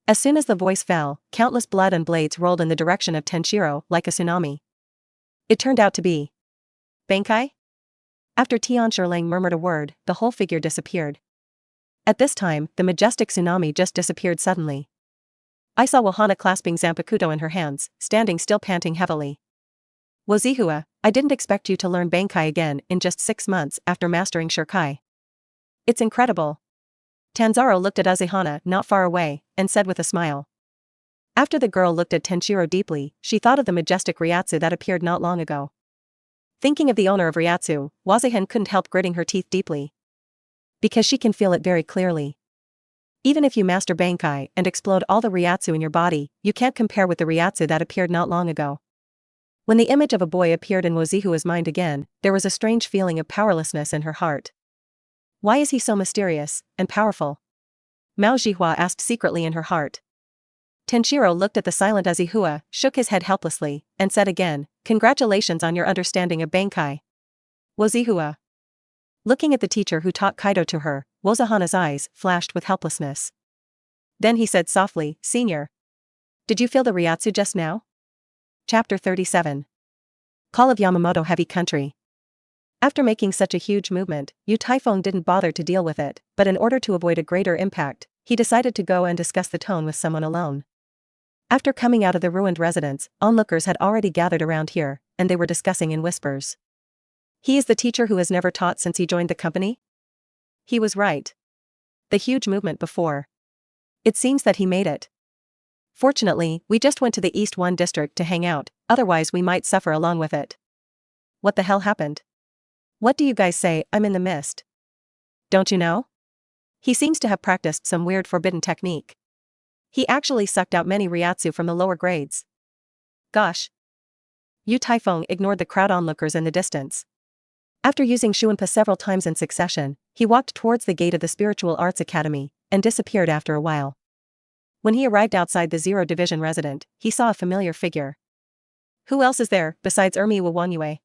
As soon as the voice fell, countless blood and blades rolled in the direction of Tenshiro like a tsunami. It turned out to be Bankai? After Tianshiro murmured a word, the whole figure disappeared. At this time, the majestic tsunami just disappeared suddenly. I saw Wahana clasping Zanpakuto in her hands, standing still panting heavily. Yhwach, I didn't expect you to learn Bankai again in just 6 months after mastering Shirkai. It's incredible. Tanzaro looked at Azehana not far away, and said with a smile. After the girl looked at Tenshiro deeply, she thought of the majestic Ryatsu that appeared not long ago. Thinking of the owner of Ryatsu, Wazehen couldn't help gritting her teeth deeply. Because she can feel it very clearly. Even if you master Bankai and explode all the Ryatsu in your body, you can't compare with the Ryatsu that appeared not long ago. When the image of a boy appeared in Yhwach's mind again, there was a strange feeling of powerlessness in her heart. Why is he so mysterious and powerful? Mao Yhwach asked secretly in her heart. Tenshiro looked at the silent Yhwach, shook his head helplessly, and said again, "Congratulations on your understanding of Bankai." Yhwach. Looking at the teacher who taught Kaido to her, Wazehana's eyes flashed with helplessness. Then he said softly, "Senior. Did you feel the Ryatsu just now?" Chapter 37. Call of Yamamoto Heavy Country. After making such a huge movement, Yu Taifeng didn't bother to deal with it, but in order to avoid a greater impact, he decided to go and discuss the tone with someone alone. After coming out of the ruined residence, onlookers had already gathered around here, and they were discussing in whispers. He is the teacher who has never taught since he joined the company? He was right. The huge movement before. It seems that he made it. Fortunately, we just went to the East 1 district to hang out, otherwise we might suffer along with it. What the hell happened? What do you guys say? I'm in the mist. Don't you know? He seems to have practiced some weird forbidden technique. He actually sucked out many Ryatsu from the lower grades. Gosh. Yu Taifeng ignored the crowd onlookers in the distance. After using Shuanpa several times in succession, he walked towards the gate of the Spiritual Arts Academy, and disappeared after a while. When he arrived outside the Zero Division resident, he saw a familiar figure. Who else is there, besides Ermiwa Wanyue?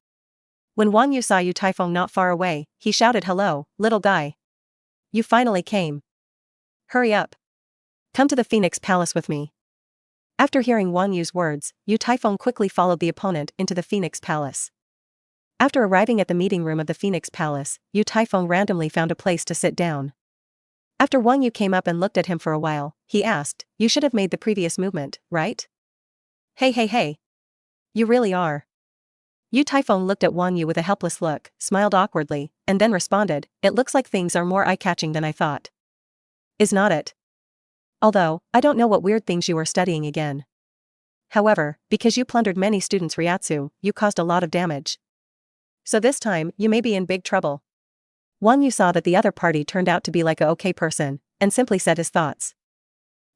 When Wanyu saw Yu Taifeng not far away, he shouted, "Hello, little guy. You finally came. Hurry up. Come to the Phoenix Palace with me." After hearing Wanyu's words, Yu Taifeng quickly followed the opponent into the Phoenix Palace. After arriving at the meeting room of the Phoenix Palace, Yu Taifeng randomly found a place to sit down. After Wanyu came up and looked at him for a while, he asked, "You should have made the previous movement, right?" Hey. You really are. Yu Taifeng looked at Wanyu with a helpless look, smiled awkwardly, and then responded, "It looks like things are more eye-catching than I thought. Is not it? Although, I don't know what weird things you are studying again. However, because you plundered many students' Ryatsu, you caused a lot of damage. So this time, you may be in big trouble." Wanyu saw that the other party turned out to be like a okay person, and simply said his thoughts.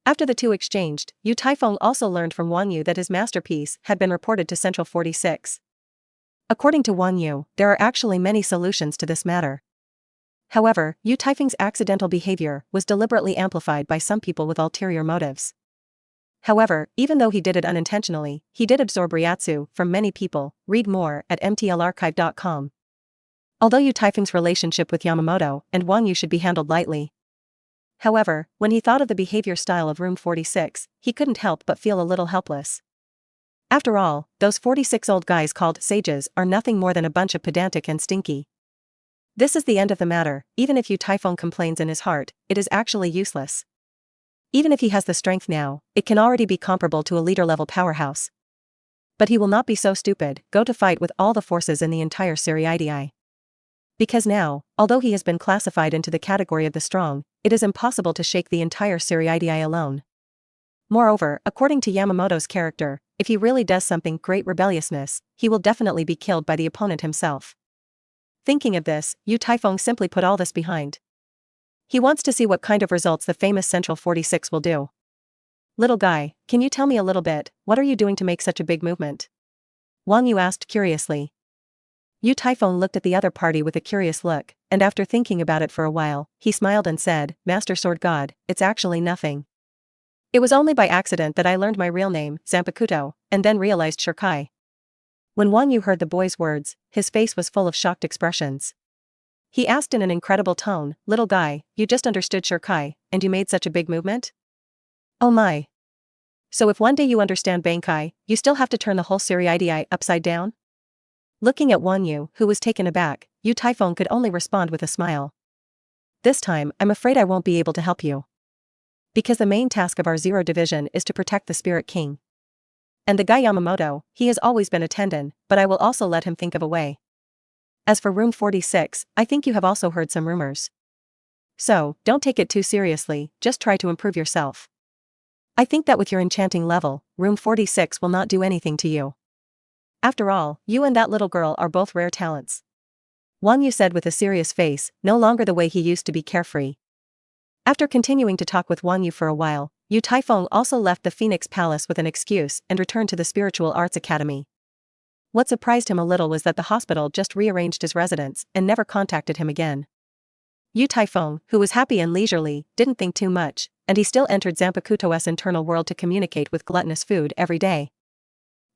After the two exchanged, Yu Taifeng also learned from Wanyu that his masterpiece had been reported to Central 46. According to Wanyu, there are actually many solutions to this matter. However, Yu Taifeng's accidental behavior was deliberately amplified by some people with ulterior motives. However, even though he did it unintentionally, he did absorb Ryatsu from many people. Read more at mtlarchive.com. Although Yu Taifeng's relationship with Yamamoto and Wanyu should be handled lightly, However, when he thought of the behavior style of room 46, he couldn't help but feel a little helpless. After all, those 46 old guys called sages are nothing more than a bunch of pedantic and stinky. This is the end of the matter. Even if Yu Taifeng complains in his heart, it is actually useless. Even if he has the strength now, it can already be comparable to a leader-level powerhouse. But he will not be so stupid, go to fight with all the forces in the entire Suryaidai. Because now, although he has been classified into the category of the strong, it is impossible to shake the entire Suryaidai alone. Moreover, according to Yamamoto's character, if he really does something great rebelliousness, he will definitely be killed by the opponent himself. Thinking of this, Yu Taifeng simply put all this behind. He wants to see what kind of results the famous Central 46 will do. Little guy, can you tell me a little bit, what are you doing to make such a big movement? Wang Yu asked curiously. Yu Taifeng looked at the other party with a curious look, and after thinking about it for a while, he smiled and said, Master Sword God, it's actually nothing. It was only by accident that I learned my real name, Zanpakuto, and then realized Shirkai. When Wang Yu heard the boy's words, his face was full of shocked expressions. He asked in an incredible tone, little guy, you just understood Shirkai, and you made such a big movement? Oh my. So if one day you understand Bankai, you still have to turn the whole Suryaidai upside down? Looking at Wang Yu, who was taken aback, Yu Taifeng could only respond with a smile. This time, I'm afraid I won't be able to help you. Because the main task of our Zero Division is to protect the Spirit King. And the guy Yamamoto, he has always been a tendon, but I will also let him think of a way. As for room 46, I think you have also heard some rumors. So, don't take it too seriously, just try to improve yourself. I think that with your enchanting level, room 46 will not do anything to you. After all, you and that little girl are both rare talents. Wang Yu said with a serious face, no longer the way he used to be carefree. After continuing to talk with Wang Yu for a while, Yu Taifeng also left the Phoenix Palace with an excuse and returned to the Spiritual Arts Academy. What surprised him a little was that the hospital just rearranged his residence and never contacted him again. Yu Taifeng, who was happy and leisurely, didn't think too much, and he still entered Zanpakuto's internal world to communicate with gluttonous food every day.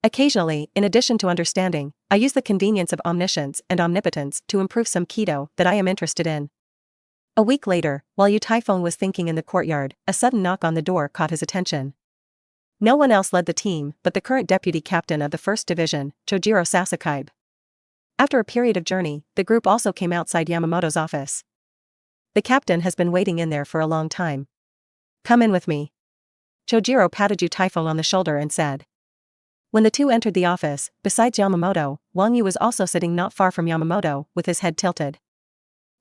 Occasionally, in addition to understanding, I use the convenience of omniscience and omnipotence to improve some keto that I am interested in. A week later, while Yu Taifeng was thinking in the courtyard, a sudden knock on the door caught his attention. No one else led the team but the current deputy captain of the 1st Division, Chojiro Sasakaibe. After a period of journey, the group also came outside Yamamoto's office. The captain has been waiting in there for a long time. Come in with me. Chojiro patted Yu Taifeng on the shoulder and said. When the two entered the office, besides Yamamoto, Wang Yu was also sitting not far from Yamamoto, with his head tilted.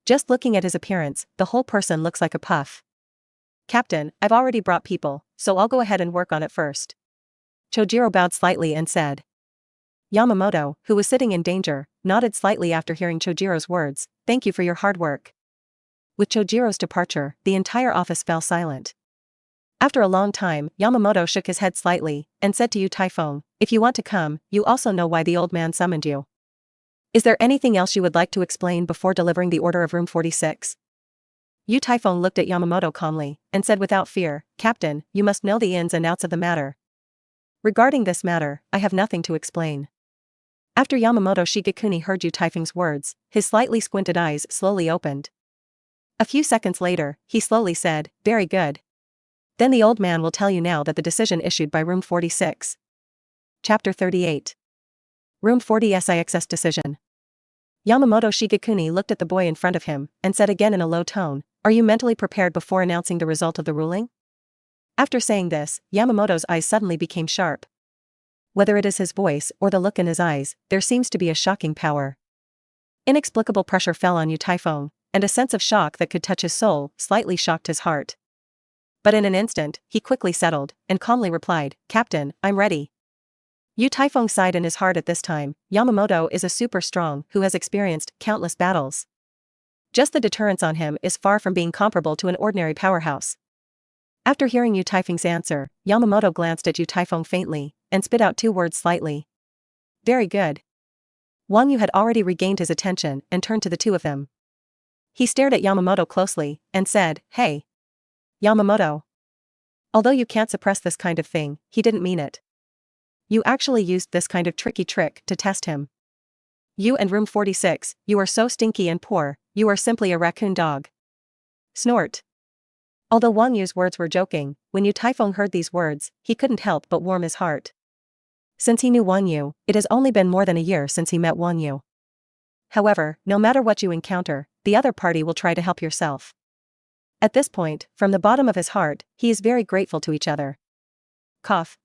Just looking at his appearance, the whole person looks like a puff. Captain, I've already brought people, so I'll go ahead and work on it first. Chojiro bowed slightly and said. Yamamoto, who was sitting in danger, nodded slightly after hearing Chojiro's words, thank you for your hard work. With Chojiro's departure, the entire office fell silent. After a long time, Yamamoto shook his head slightly, and said to Yu Taifeng, if you want to come, you also know why the old man summoned you. Is there anything else you would like to explain before delivering the order of room 46? Yu Taifeng looked at Yamamoto calmly, and said without fear, Captain, you must know the ins and outs of the matter. Regarding this matter, I have nothing to explain. After Yamamoto Shigekuni heard Yu Taifeng's words, his slightly squinted eyes slowly opened. A few seconds later, he slowly said, very good. Then the old man will tell you now that the decision issued by room 46. Chapter 38. Room 46's decision. Yamamoto Shigekuni looked at the boy in front of him, and said again in a low tone, are you mentally prepared before announcing the result of the ruling? After saying this, Yamamoto's eyes suddenly became sharp. Whether it is his voice or the look in his eyes, there seems to be a shocking power. Inexplicable pressure fell on Yu Taifeng, and a sense of shock that could touch his soul slightly shocked his heart. But in an instant, he quickly settled, and calmly replied, Captain, I'm ready. Yu Taifeng sighed in his heart at this time. Yamamoto is a super strong who has experienced countless battles. Just the deterrence on him is far from being comparable to an ordinary powerhouse. After hearing Yu Taifeng's answer, Yamamoto glanced at Yu Taifeng faintly, and spit out two words slightly. Very good. Wang Yu had already regained his attention and turned to the two of them. He stared at Yamamoto closely, and said, hey. Yamamoto. Although you can't suppress this kind of thing, he didn't mean it. You actually used this kind of tricky trick to test him. You and room 46, you are so stinky and poor, you are simply a raccoon dog. Snort. Although Wang Yu's words were joking, when Yu Taifeng heard these words, he couldn't help but warm his heart. Since he knew Wang Yu, it has only been more than a year since he met Wang Yu. However, no matter what you encounter, the other party will try to help yourself. At this point, from the bottom of his heart, he is very grateful to each other. Cough.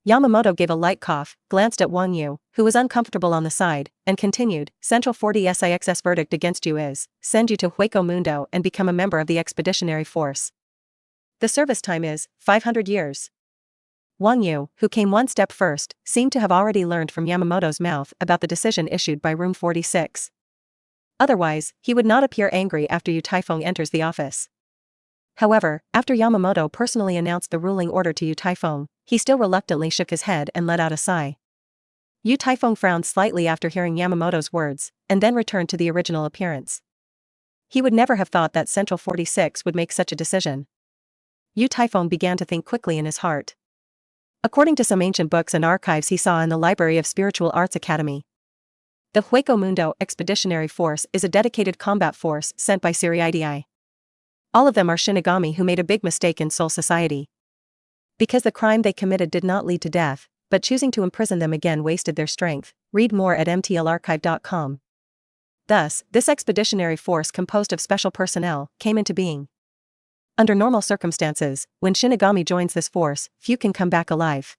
Yamamoto gave a light cough, glanced at Wang Yu, who was uncomfortable on the side, and continued, Central 40SIX's verdict against you is, send you to Hueco Mundo and become a member of the Expeditionary Force. The service time is, 500 years. Wang Yu, who came one step first, seemed to have already learned from Yamamoto's mouth about the decision issued by Room 46. Otherwise, he would not appear angry after Yu Taifeng enters the office. However, after Yamamoto personally announced the ruling order to Yu Taifeng, he still reluctantly shook his head and let out a sigh. Yu Taifeng frowned slightly after hearing Yamamoto's words, and then returned to the original appearance. He would never have thought that Central 46 would make such a decision. Yu Taifeng began to think quickly in his heart. According to some ancient books and archives he saw in the Library of Spiritual Arts Academy, the Hueco Mundo Expeditionary Force is a dedicated combat force sent by Siriidii. All of them are Shinigami who made a big mistake in Soul Society. Because the crime they committed did not lead to death, but choosing to imprison them again wasted their strength. Read more at mtlarchive.com. Thus, this expeditionary force composed of special personnel came into being. Under normal circumstances, when Shinigami joins this force, few can come back alive.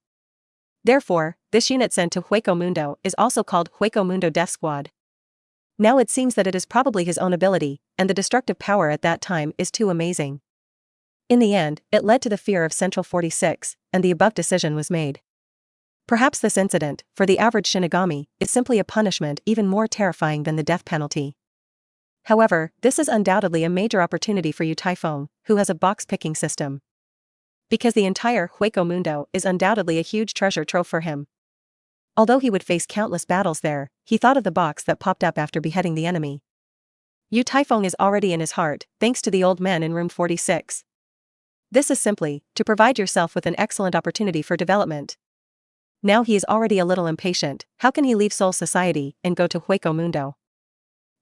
Therefore, this unit sent to Hueco Mundo is also called Hueco Mundo Death Squad. Now it seems that it is probably his own ability, and the destructive power at that time is too amazing. In the end, it led to the fear of Central 46, and the above decision was made. Perhaps this incident, for the average Shinigami, is simply a punishment even more terrifying than the death penalty. However, this is undoubtedly a major opportunity for Yu Taifeng, who has a box-picking system. Because the entire Hueco Mundo is undoubtedly a huge treasure trove for him. Although he would face countless battles there, he thought of the box that popped up after beheading the enemy. Yu Taifeng is already in his heart, thanks to the old man in room 46. This is simply, to provide yourself with an excellent opportunity for development. Now he is already a little impatient. How can he leave Soul Society and go to Hueco Mundo?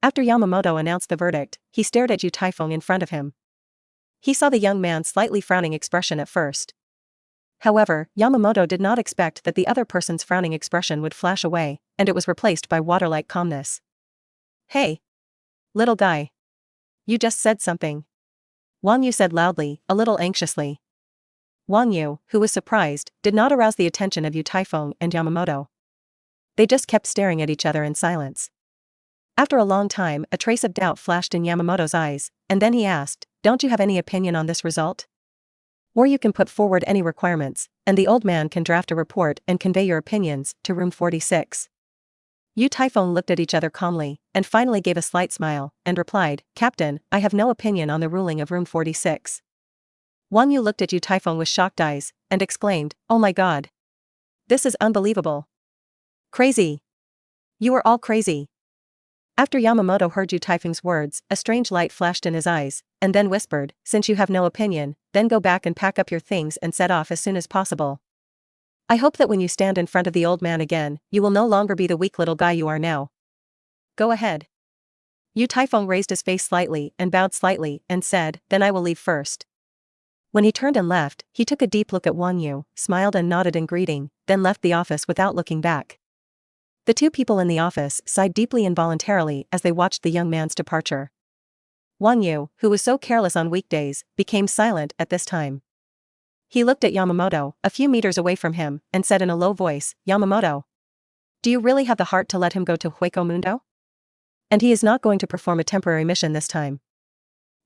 After Yamamoto announced the verdict, he stared at Yu Taifeng in front of him. He saw the young man's slightly frowning expression at first. However, Yamamoto did not expect that the other person's frowning expression would flash away, and it was replaced by water-like calmness. Hey! Little guy. You just said something. Wang Yu said loudly, a little anxiously. Wang Yu, who was surprised, did not arouse the attention of Yu Taifeng and Yamamoto. They just kept staring at each other in silence. After a long time, a trace of doubt flashed in Yamamoto's eyes, and then he asked, "Don't you have any opinion on this result? Or you can put forward any requirements, and the old man can draft a report and convey your opinions to room 46. Yu Taifeng looked at each other calmly, and finally gave a slight smile, and replied, "Captain, I have no opinion on the ruling of room 46. Wang Yu looked at Yu Taifeng with shocked eyes, and exclaimed, "Oh my god! This is unbelievable! Crazy! You are all crazy!" After Yamamoto heard Yu Taifeng's words, a strange light flashed in his eyes, and then whispered, "Since you have no opinion, then go back and pack up your things and set off as soon as possible. I hope that when you stand in front of the old man again, you will no longer be the weak little guy you are now. Go ahead." Yu Taifeng raised his face slightly and bowed slightly and said, "Then I will leave first." When he turned and left, he took a deep look at Wang Yu, smiled and nodded in greeting, then left the office without looking back. The two people in the office sighed deeply involuntarily as they watched the young man's departure. Wang Yu, who was so careless on weekdays, became silent at this time. He looked at Yamamoto, a few meters away from him, and said in a low voice, "Yamamoto, do you really have the heart to let him go to Hueco Mundo? And he is not going to perform a temporary mission this time.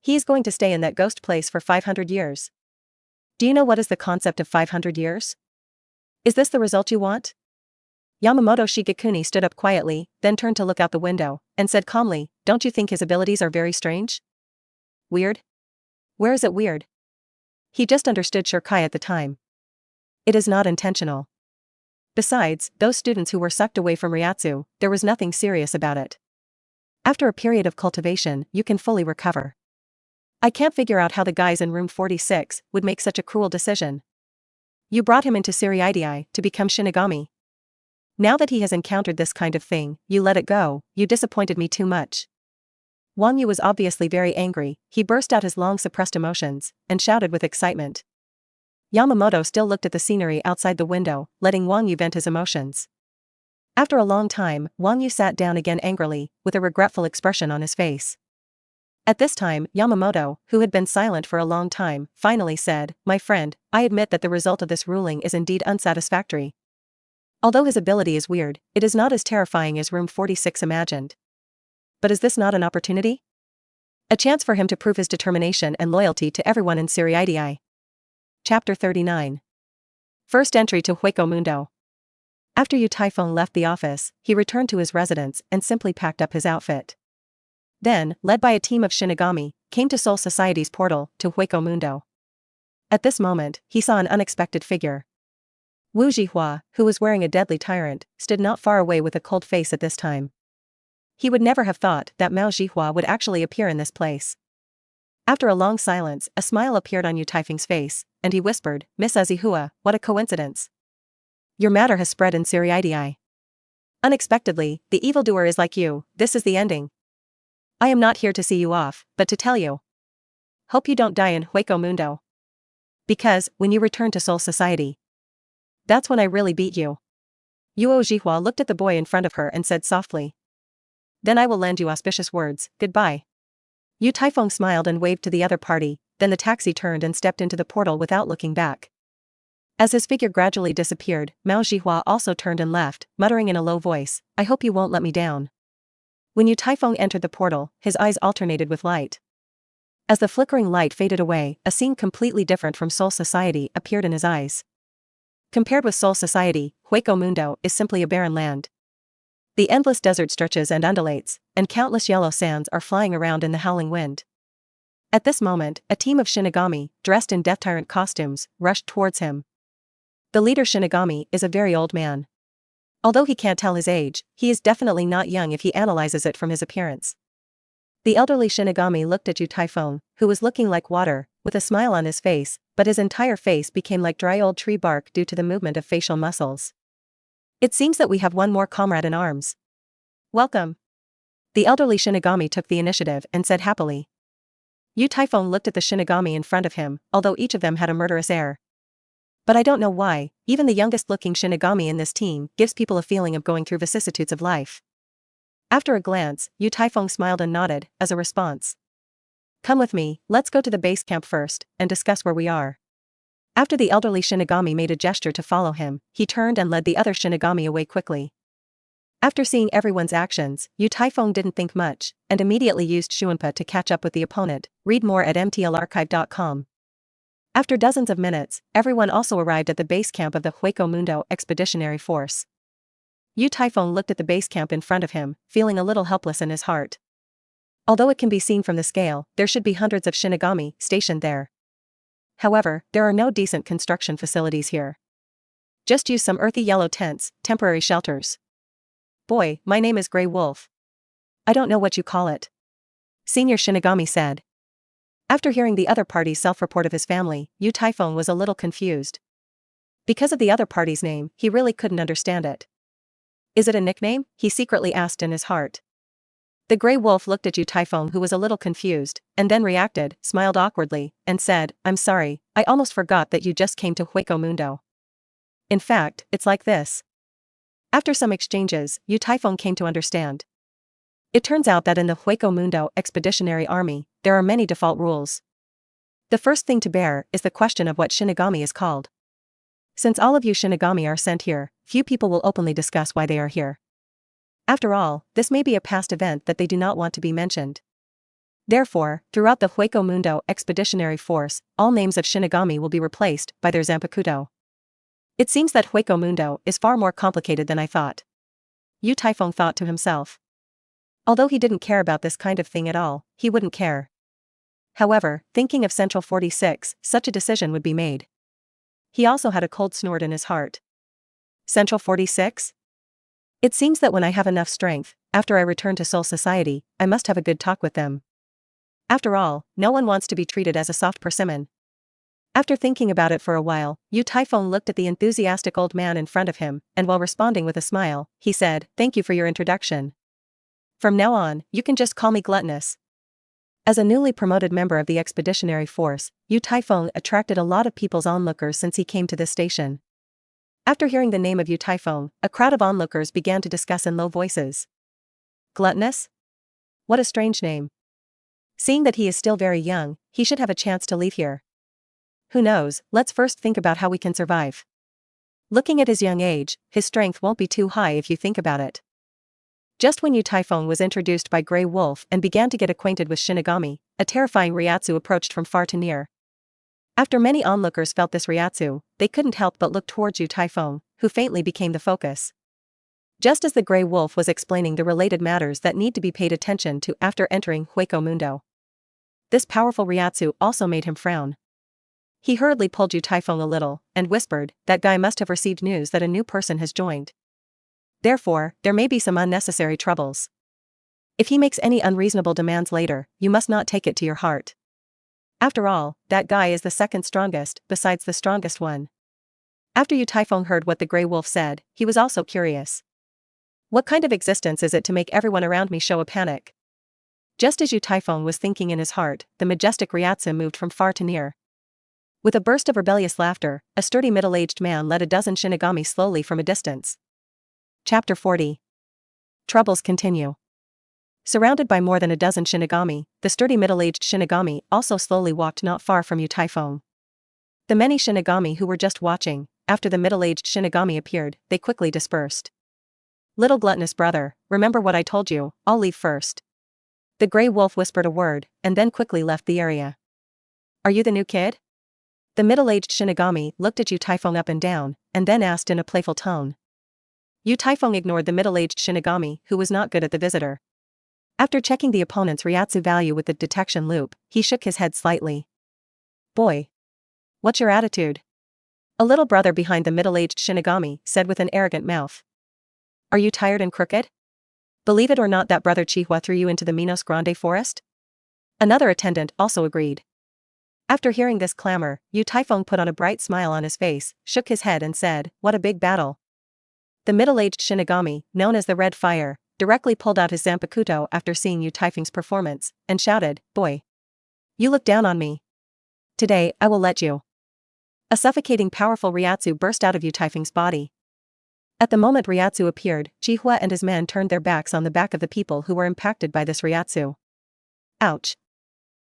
He is going to stay in that ghost place for 500 years. Do you know what is the concept of 500 years? Is this the result you want?" Yamamoto Shigekuni stood up quietly, then turned to look out the window, and said calmly, "Don't you think his abilities are very strange? Weird? Where is it weird?" He just understood Shirkai at the time. It is not intentional. Besides, those students who were sucked away from Ryatsu, there was nothing serious about it. After a period of cultivation, you can fully recover. I can't figure out how the guys in room 46 would make such a cruel decision. You brought him into Siriidii to become Shinigami. Now that he has encountered this kind of thing, you let it go. You disappointed me too much. Wang Yu was obviously very angry. He burst out his long suppressed emotions, and shouted with excitement. Yamamoto still looked at the scenery outside the window, letting Wang Yu vent his emotions. After a long time, Wang Yu sat down again angrily, with a regretful expression on his face. At this time, Yamamoto, who had been silent for a long time, finally said, "My friend, I admit that the result of this ruling is indeed unsatisfactory. Although his ability is weird, it is not as terrifying as Room 46 imagined. But is this not an opportunity? A chance for him to prove his determination and loyalty to everyone in Surpassing. Chapter 39. First entry to Hueco Mundo. After Yu Taifeng left the office, he returned to his residence and simply packed up his outfit. Then, led by a team of Shinigami, came to Soul Society's portal to Hueco Mundo. At this moment, he saw an unexpected figure. Wu Yhwach, who was wearing a deadly tyrant, stood not far away with a cold face at this time. He would never have thought that Mao Yhwach would actually appear in this place. After a long silence, a smile appeared on Yu Taifeng's face, and he whispered, "Miss Yhwach, what a coincidence. Your matter has spread in Surpassing. Unexpectedly, the evildoer is like you. This is the ending. I am not here to see you off, but to tell you. Hope you don't die in Hueco Mundo. Because, when you return to Soul Society, that's when I really beat you." Yu Yhwach looked at the boy in front of her and said softly. "Then I will lend you auspicious words, goodbye." Yu Taifeng smiled and waved to the other party, then the taxi turned and stepped into the portal without looking back. As his figure gradually disappeared, Mao Yhwach also turned and left, muttering in a low voice, "I hope you won't let me down." When Yu Taifeng entered the portal, his eyes alternated with light. As the flickering light faded away, a scene completely different from Soul Society appeared in his eyes. Compared with Soul Society, Hueco Mundo is simply a barren land. The endless desert stretches and undulates, and countless yellow sands are flying around in the howling wind. At this moment, a team of Shinigami, dressed in Death Tyrant costumes, rushed towards him. The leader Shinigami is a very old man. Although he can't tell his age, he is definitely not young if he analyzes it from his appearance. The elderly Shinigami looked at Yu Taifeng, who was looking like water, with a smile on his face, but his entire face became like dry old tree bark due to the movement of facial muscles. "It seems that we have one more comrade in arms. Welcome." The elderly Shinigami took the initiative and said happily. Yu Taifeng looked at the Shinigami in front of him, although each of them had a murderous air. But I don't know why, even the youngest-looking Shinigami in this team gives people a feeling of going through vicissitudes of life. After a glance, Yu Taifeng smiled and nodded, as a response. "Come with me, let's go to the base camp first, and discuss where we are." After the elderly Shinigami made a gesture to follow him, he turned and led the other Shinigami away quickly. After seeing everyone's actions, Yu Taifeng didn't think much, and immediately used Shuanpa to catch up with the opponent. Read more at mtlarchive.com. After dozens of minutes, everyone also arrived at the base camp of the Hueco Mundo Expeditionary Force. Yu Taifeng looked at the base camp in front of him, feeling a little helpless in his heart. Although it can be seen from the scale, there should be hundreds of Shinigami stationed there. However, there are no decent construction facilities here. Just use some earthy yellow tents, temporary shelters. "Boy, my name is Grey Wolf. I don't know what you call it," Senior Shinigami said. After hearing the other party's self-report of his family, Yu Taifeng was a little confused. Because of the other party's name, he really couldn't understand it. "Is it a nickname?" he secretly asked in his heart. The Grey Wolf looked at Yu Taifeng, who was a little confused, and then reacted, smiled awkwardly, and said, "I'm sorry, I almost forgot that you just came to Hueco Mundo. In fact, it's like this." After some exchanges, Yu Taifeng came to understand. It turns out that in the Hueco Mundo Expeditionary Army, there are many default rules. The first thing to bear is the question of what Shinigami is called. Since all of you Shinigami are sent here, few people will openly discuss why they are here. After all, this may be a past event that they do not want to be mentioned. Therefore, throughout the Hueco Mundo Expeditionary Force, all names of Shinigami will be replaced by their Zanpakuto. It seems that Hueco Mundo is far more complicated than I thought. Yu Taifeng thought to himself. Although he didn't care about this kind of thing at all, he wouldn't care. However, thinking of Central 46, such a decision would be made. He also had a cold snort in his heart. Central 46? It seems that when I have enough strength, after I return to Soul Society, I must have a good talk with them. After all, no one wants to be treated as a soft persimmon. After thinking about it for a while, Yu Taifeng looked at the enthusiastic old man in front of him, and while responding with a smile, he said, "Thank you for your introduction. From now on, you can just call me Gluttonous." As a newly promoted member of the expeditionary force, Yu Taifeng attracted a lot of people's onlookers since he came to this station. After hearing the name of Yu Taifeng, a crowd of onlookers began to discuss in low voices. Gluttonous? What a strange name. Seeing that he is still very young, he should have a chance to leave here. Who knows, let's first think about how we can survive. Looking at his young age, his strength won't be too high if you think about it. Just when Yu Taifeng was introduced by Grey Wolf and began to get acquainted with Shinigami, a terrifying Ryatsu approached from far to near. After many onlookers felt this Ryatsu, they couldn't help but look towards Yu Taifeng, who faintly became the focus. Just as the Grey Wolf was explaining the related matters that need to be paid attention to after entering Hueco Mundo. This powerful Ryatsu also made him frown. He hurriedly pulled Yu Taifeng a little, and whispered, "That guy must have received news that a new person has joined. Therefore, there may be some unnecessary troubles. If he makes any unreasonable demands later, you must not take it to your heart. After all, that guy is the second strongest, besides the strongest one." After Yu Taifeng heard what the Grey Wolf said, he was also curious. What kind of existence is it to make everyone around me show a panic? Just as Yu Taifeng was thinking in his heart, the majestic Ryatsu moved from far to near. With a burst of rebellious laughter, a sturdy middle-aged man led a dozen Shinigami slowly from a distance. Chapter 40. Troubles continue. Surrounded by more than a dozen Shinigami, the sturdy middle-aged Shinigami also slowly walked not far from Yu Taifeng. The many Shinigami who were just watching, after the middle-aged Shinigami appeared, they quickly dispersed. "Little gluttonous brother, remember what I told you, I'll leave first." The Grey Wolf whispered a word, and then quickly left the area. "Are you the new kid?" The middle-aged Shinigami looked at Yu Taifeng up and down, and then asked in a playful tone. Yu Taifeng ignored the middle-aged Shinigami, who was not good at the visitor. After checking the opponent's Ryatsu value with the detection loop, he shook his head slightly. "Boy. What's your attitude?" A little brother behind the middle-aged Shinigami said with an arrogant mouth. "Are you tired and crooked? Believe it or not, that brother Yhwach threw you into the Minos Grande forest?" Another attendant also agreed. After hearing this clamor, Yu Taifeng put on a bright smile on his face, shook his head and said, "What a big battle." The middle-aged Shinigami, known as the Red Fire, directly pulled out his Zanpakuto after seeing Yu Taifeng's performance, and shouted, "Boy! You look down on me. Today, I will let you." A suffocating powerful Ryatsu burst out of Yu Taifeng's body. At the moment Ryatsu appeared, Yhwach and his men turned their backs on the back of the people who were impacted by this Ryatsu. Ouch.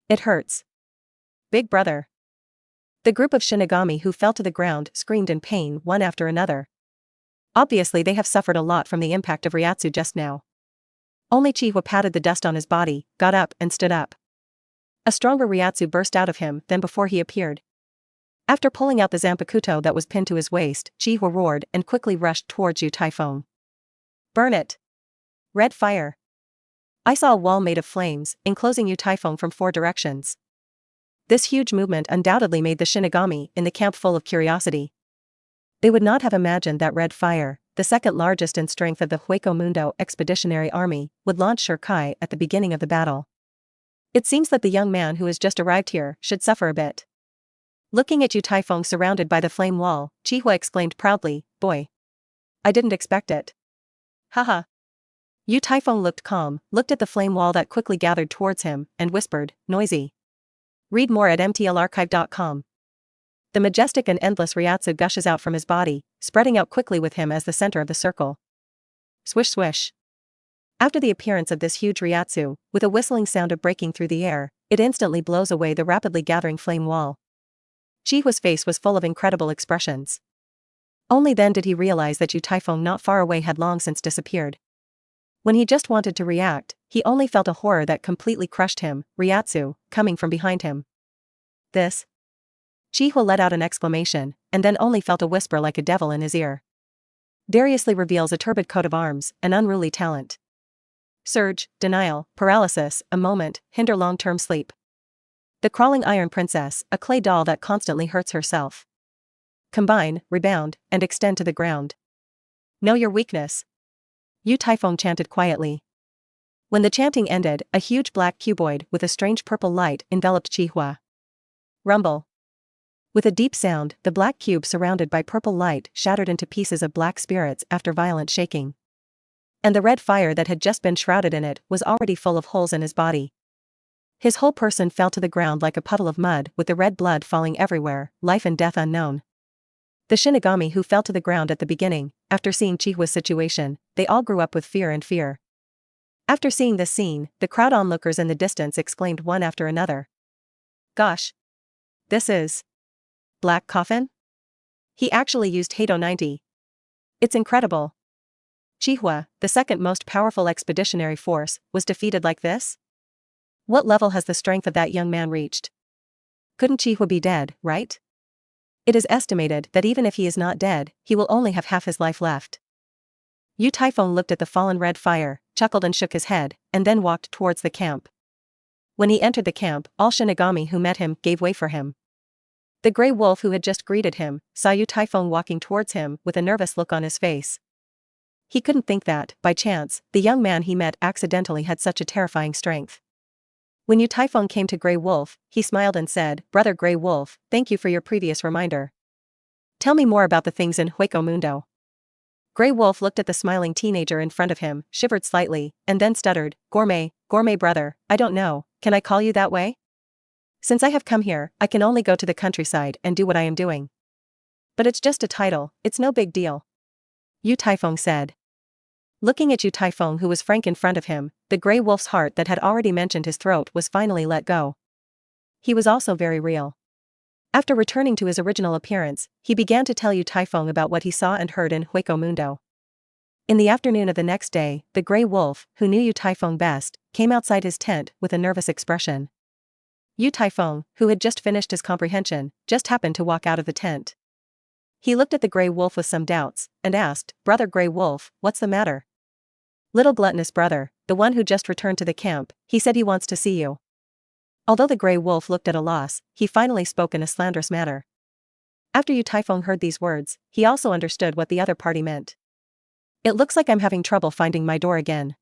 It hurts. Big brother. The group of Shinigami who fell to the ground screamed in pain one after another. Obviously they have suffered a lot from the impact of Ryatsu just now. Only Yhwach patted the dust on his body, got up and stood up. A stronger Ryatsu burst out of him than before he appeared. After pulling out the Zanpakuto that was pinned to his waist, Yhwach roared and quickly rushed towards Yu Taifeng. "Burn it! Red fire!" I saw a wall made of flames, enclosing Yu Taifeng from 4 directions. This huge movement undoubtedly made the Shinigami in the camp full of curiosity. They would not have imagined that Red Fire, the second largest in strength of the Hueco Mundo expeditionary army, would launch Shurkai at the beginning of the battle. It seems that the young man who has just arrived here should suffer a bit. Looking at Yu Taifeng surrounded by the flame wall, Yhwach exclaimed proudly, "Boy! I didn't expect it." Haha. Yu Taifeng looked calm, looked at the flame wall that quickly gathered towards him, and whispered, "Noisy." Read more at mtlarchive.com. The majestic and endless Ryatsu gushes out from his body, spreading out quickly with him as the center of the circle. Swish swish. After the appearance of this huge Ryatsu, with a whistling sound of breaking through the air, it instantly blows away the rapidly gathering flame wall. Yhwach's face was full of incredible expressions. Only then did he realize that Yu Taifeng not far away had long since disappeared. When he just wanted to react, he only felt a horror that completely crushed him, Ryatsu, coming from behind him. "This?" Yhwach let out an exclamation, and then only felt a whisper like a devil in his ear. "Variously reveals a turbid coat of arms, an unruly talent. Surge, denial, paralysis, a moment, hinder long-term sleep. The crawling iron princess, a clay doll that constantly hurts herself. Combine, rebound, and extend to the ground. Know your weakness." Yu Taifeng chanted quietly. When the chanting ended, a huge black cuboid with a strange purple light enveloped Yhwach. Rumble. With a deep sound, the black cube surrounded by purple light shattered into pieces of black spirits after violent shaking. And the red fire that had just been shrouded in it was already full of holes in his body. His whole person fell to the ground like a puddle of mud with the red blood falling everywhere, life and death unknown. The Shinigami who fell to the ground at the beginning, after seeing Yhwach's situation, they all grew up with fear. After seeing this scene, the crowd onlookers in the distance exclaimed one after another. Gosh! This is... Black Coffin? He actually used Hado 90. It's incredible. Yhwach, the second most powerful expeditionary force, was defeated like this? What level has the strength of that young man reached? Couldn't Yhwach be dead, right? It is estimated that even if he is not dead, he will only have half his life left. Yu Taifeng looked at the fallen red fire, chuckled and shook his head, and then walked towards the camp. When he entered the camp, all Shinigami who met him gave way for him. The Grey Wolf who had just greeted him, saw Yu Taifeng walking towards him with a nervous look on his face. He couldn't think that, by chance, the young man he met accidentally had such a terrifying strength. When Yu Taifeng came to Grey Wolf, he smiled and said, "Brother Grey Wolf, thank you for your previous reminder. Tell me more about the things in Hueco Mundo." Grey Wolf looked at the smiling teenager in front of him, shivered slightly, and then stuttered, Gourmet brother, I don't know, can I call you that way? Since I have come here, I can only go to the countryside and do what I am doing. But it's just a title, it's no big deal. Yu Taifeng said. Looking at Yu Taifeng who was frank in front of him, the Grey Wolf's heart that had already mentioned his throat was finally let go. He was also very real. After returning to his original appearance, he began to tell Yu Taifeng about what he saw and heard in Hueco Mundo. In the afternoon of the next day, the Grey Wolf, who knew Yu Taifeng best, came outside his tent with a nervous expression. Yu Taifeng, who had just finished his comprehension, just happened to walk out of the tent. He looked at the Grey Wolf with some doubts, and asked, "Brother Grey Wolf, what's the matter?" "Little gluttonous brother, the one who just returned to the camp, he said he wants to see you." Although the Grey Wolf looked at a loss, he finally spoke in a slanderous manner. After Yu Taifeng heard these words, he also understood what the other party meant. "It looks like I'm having trouble finding my door again."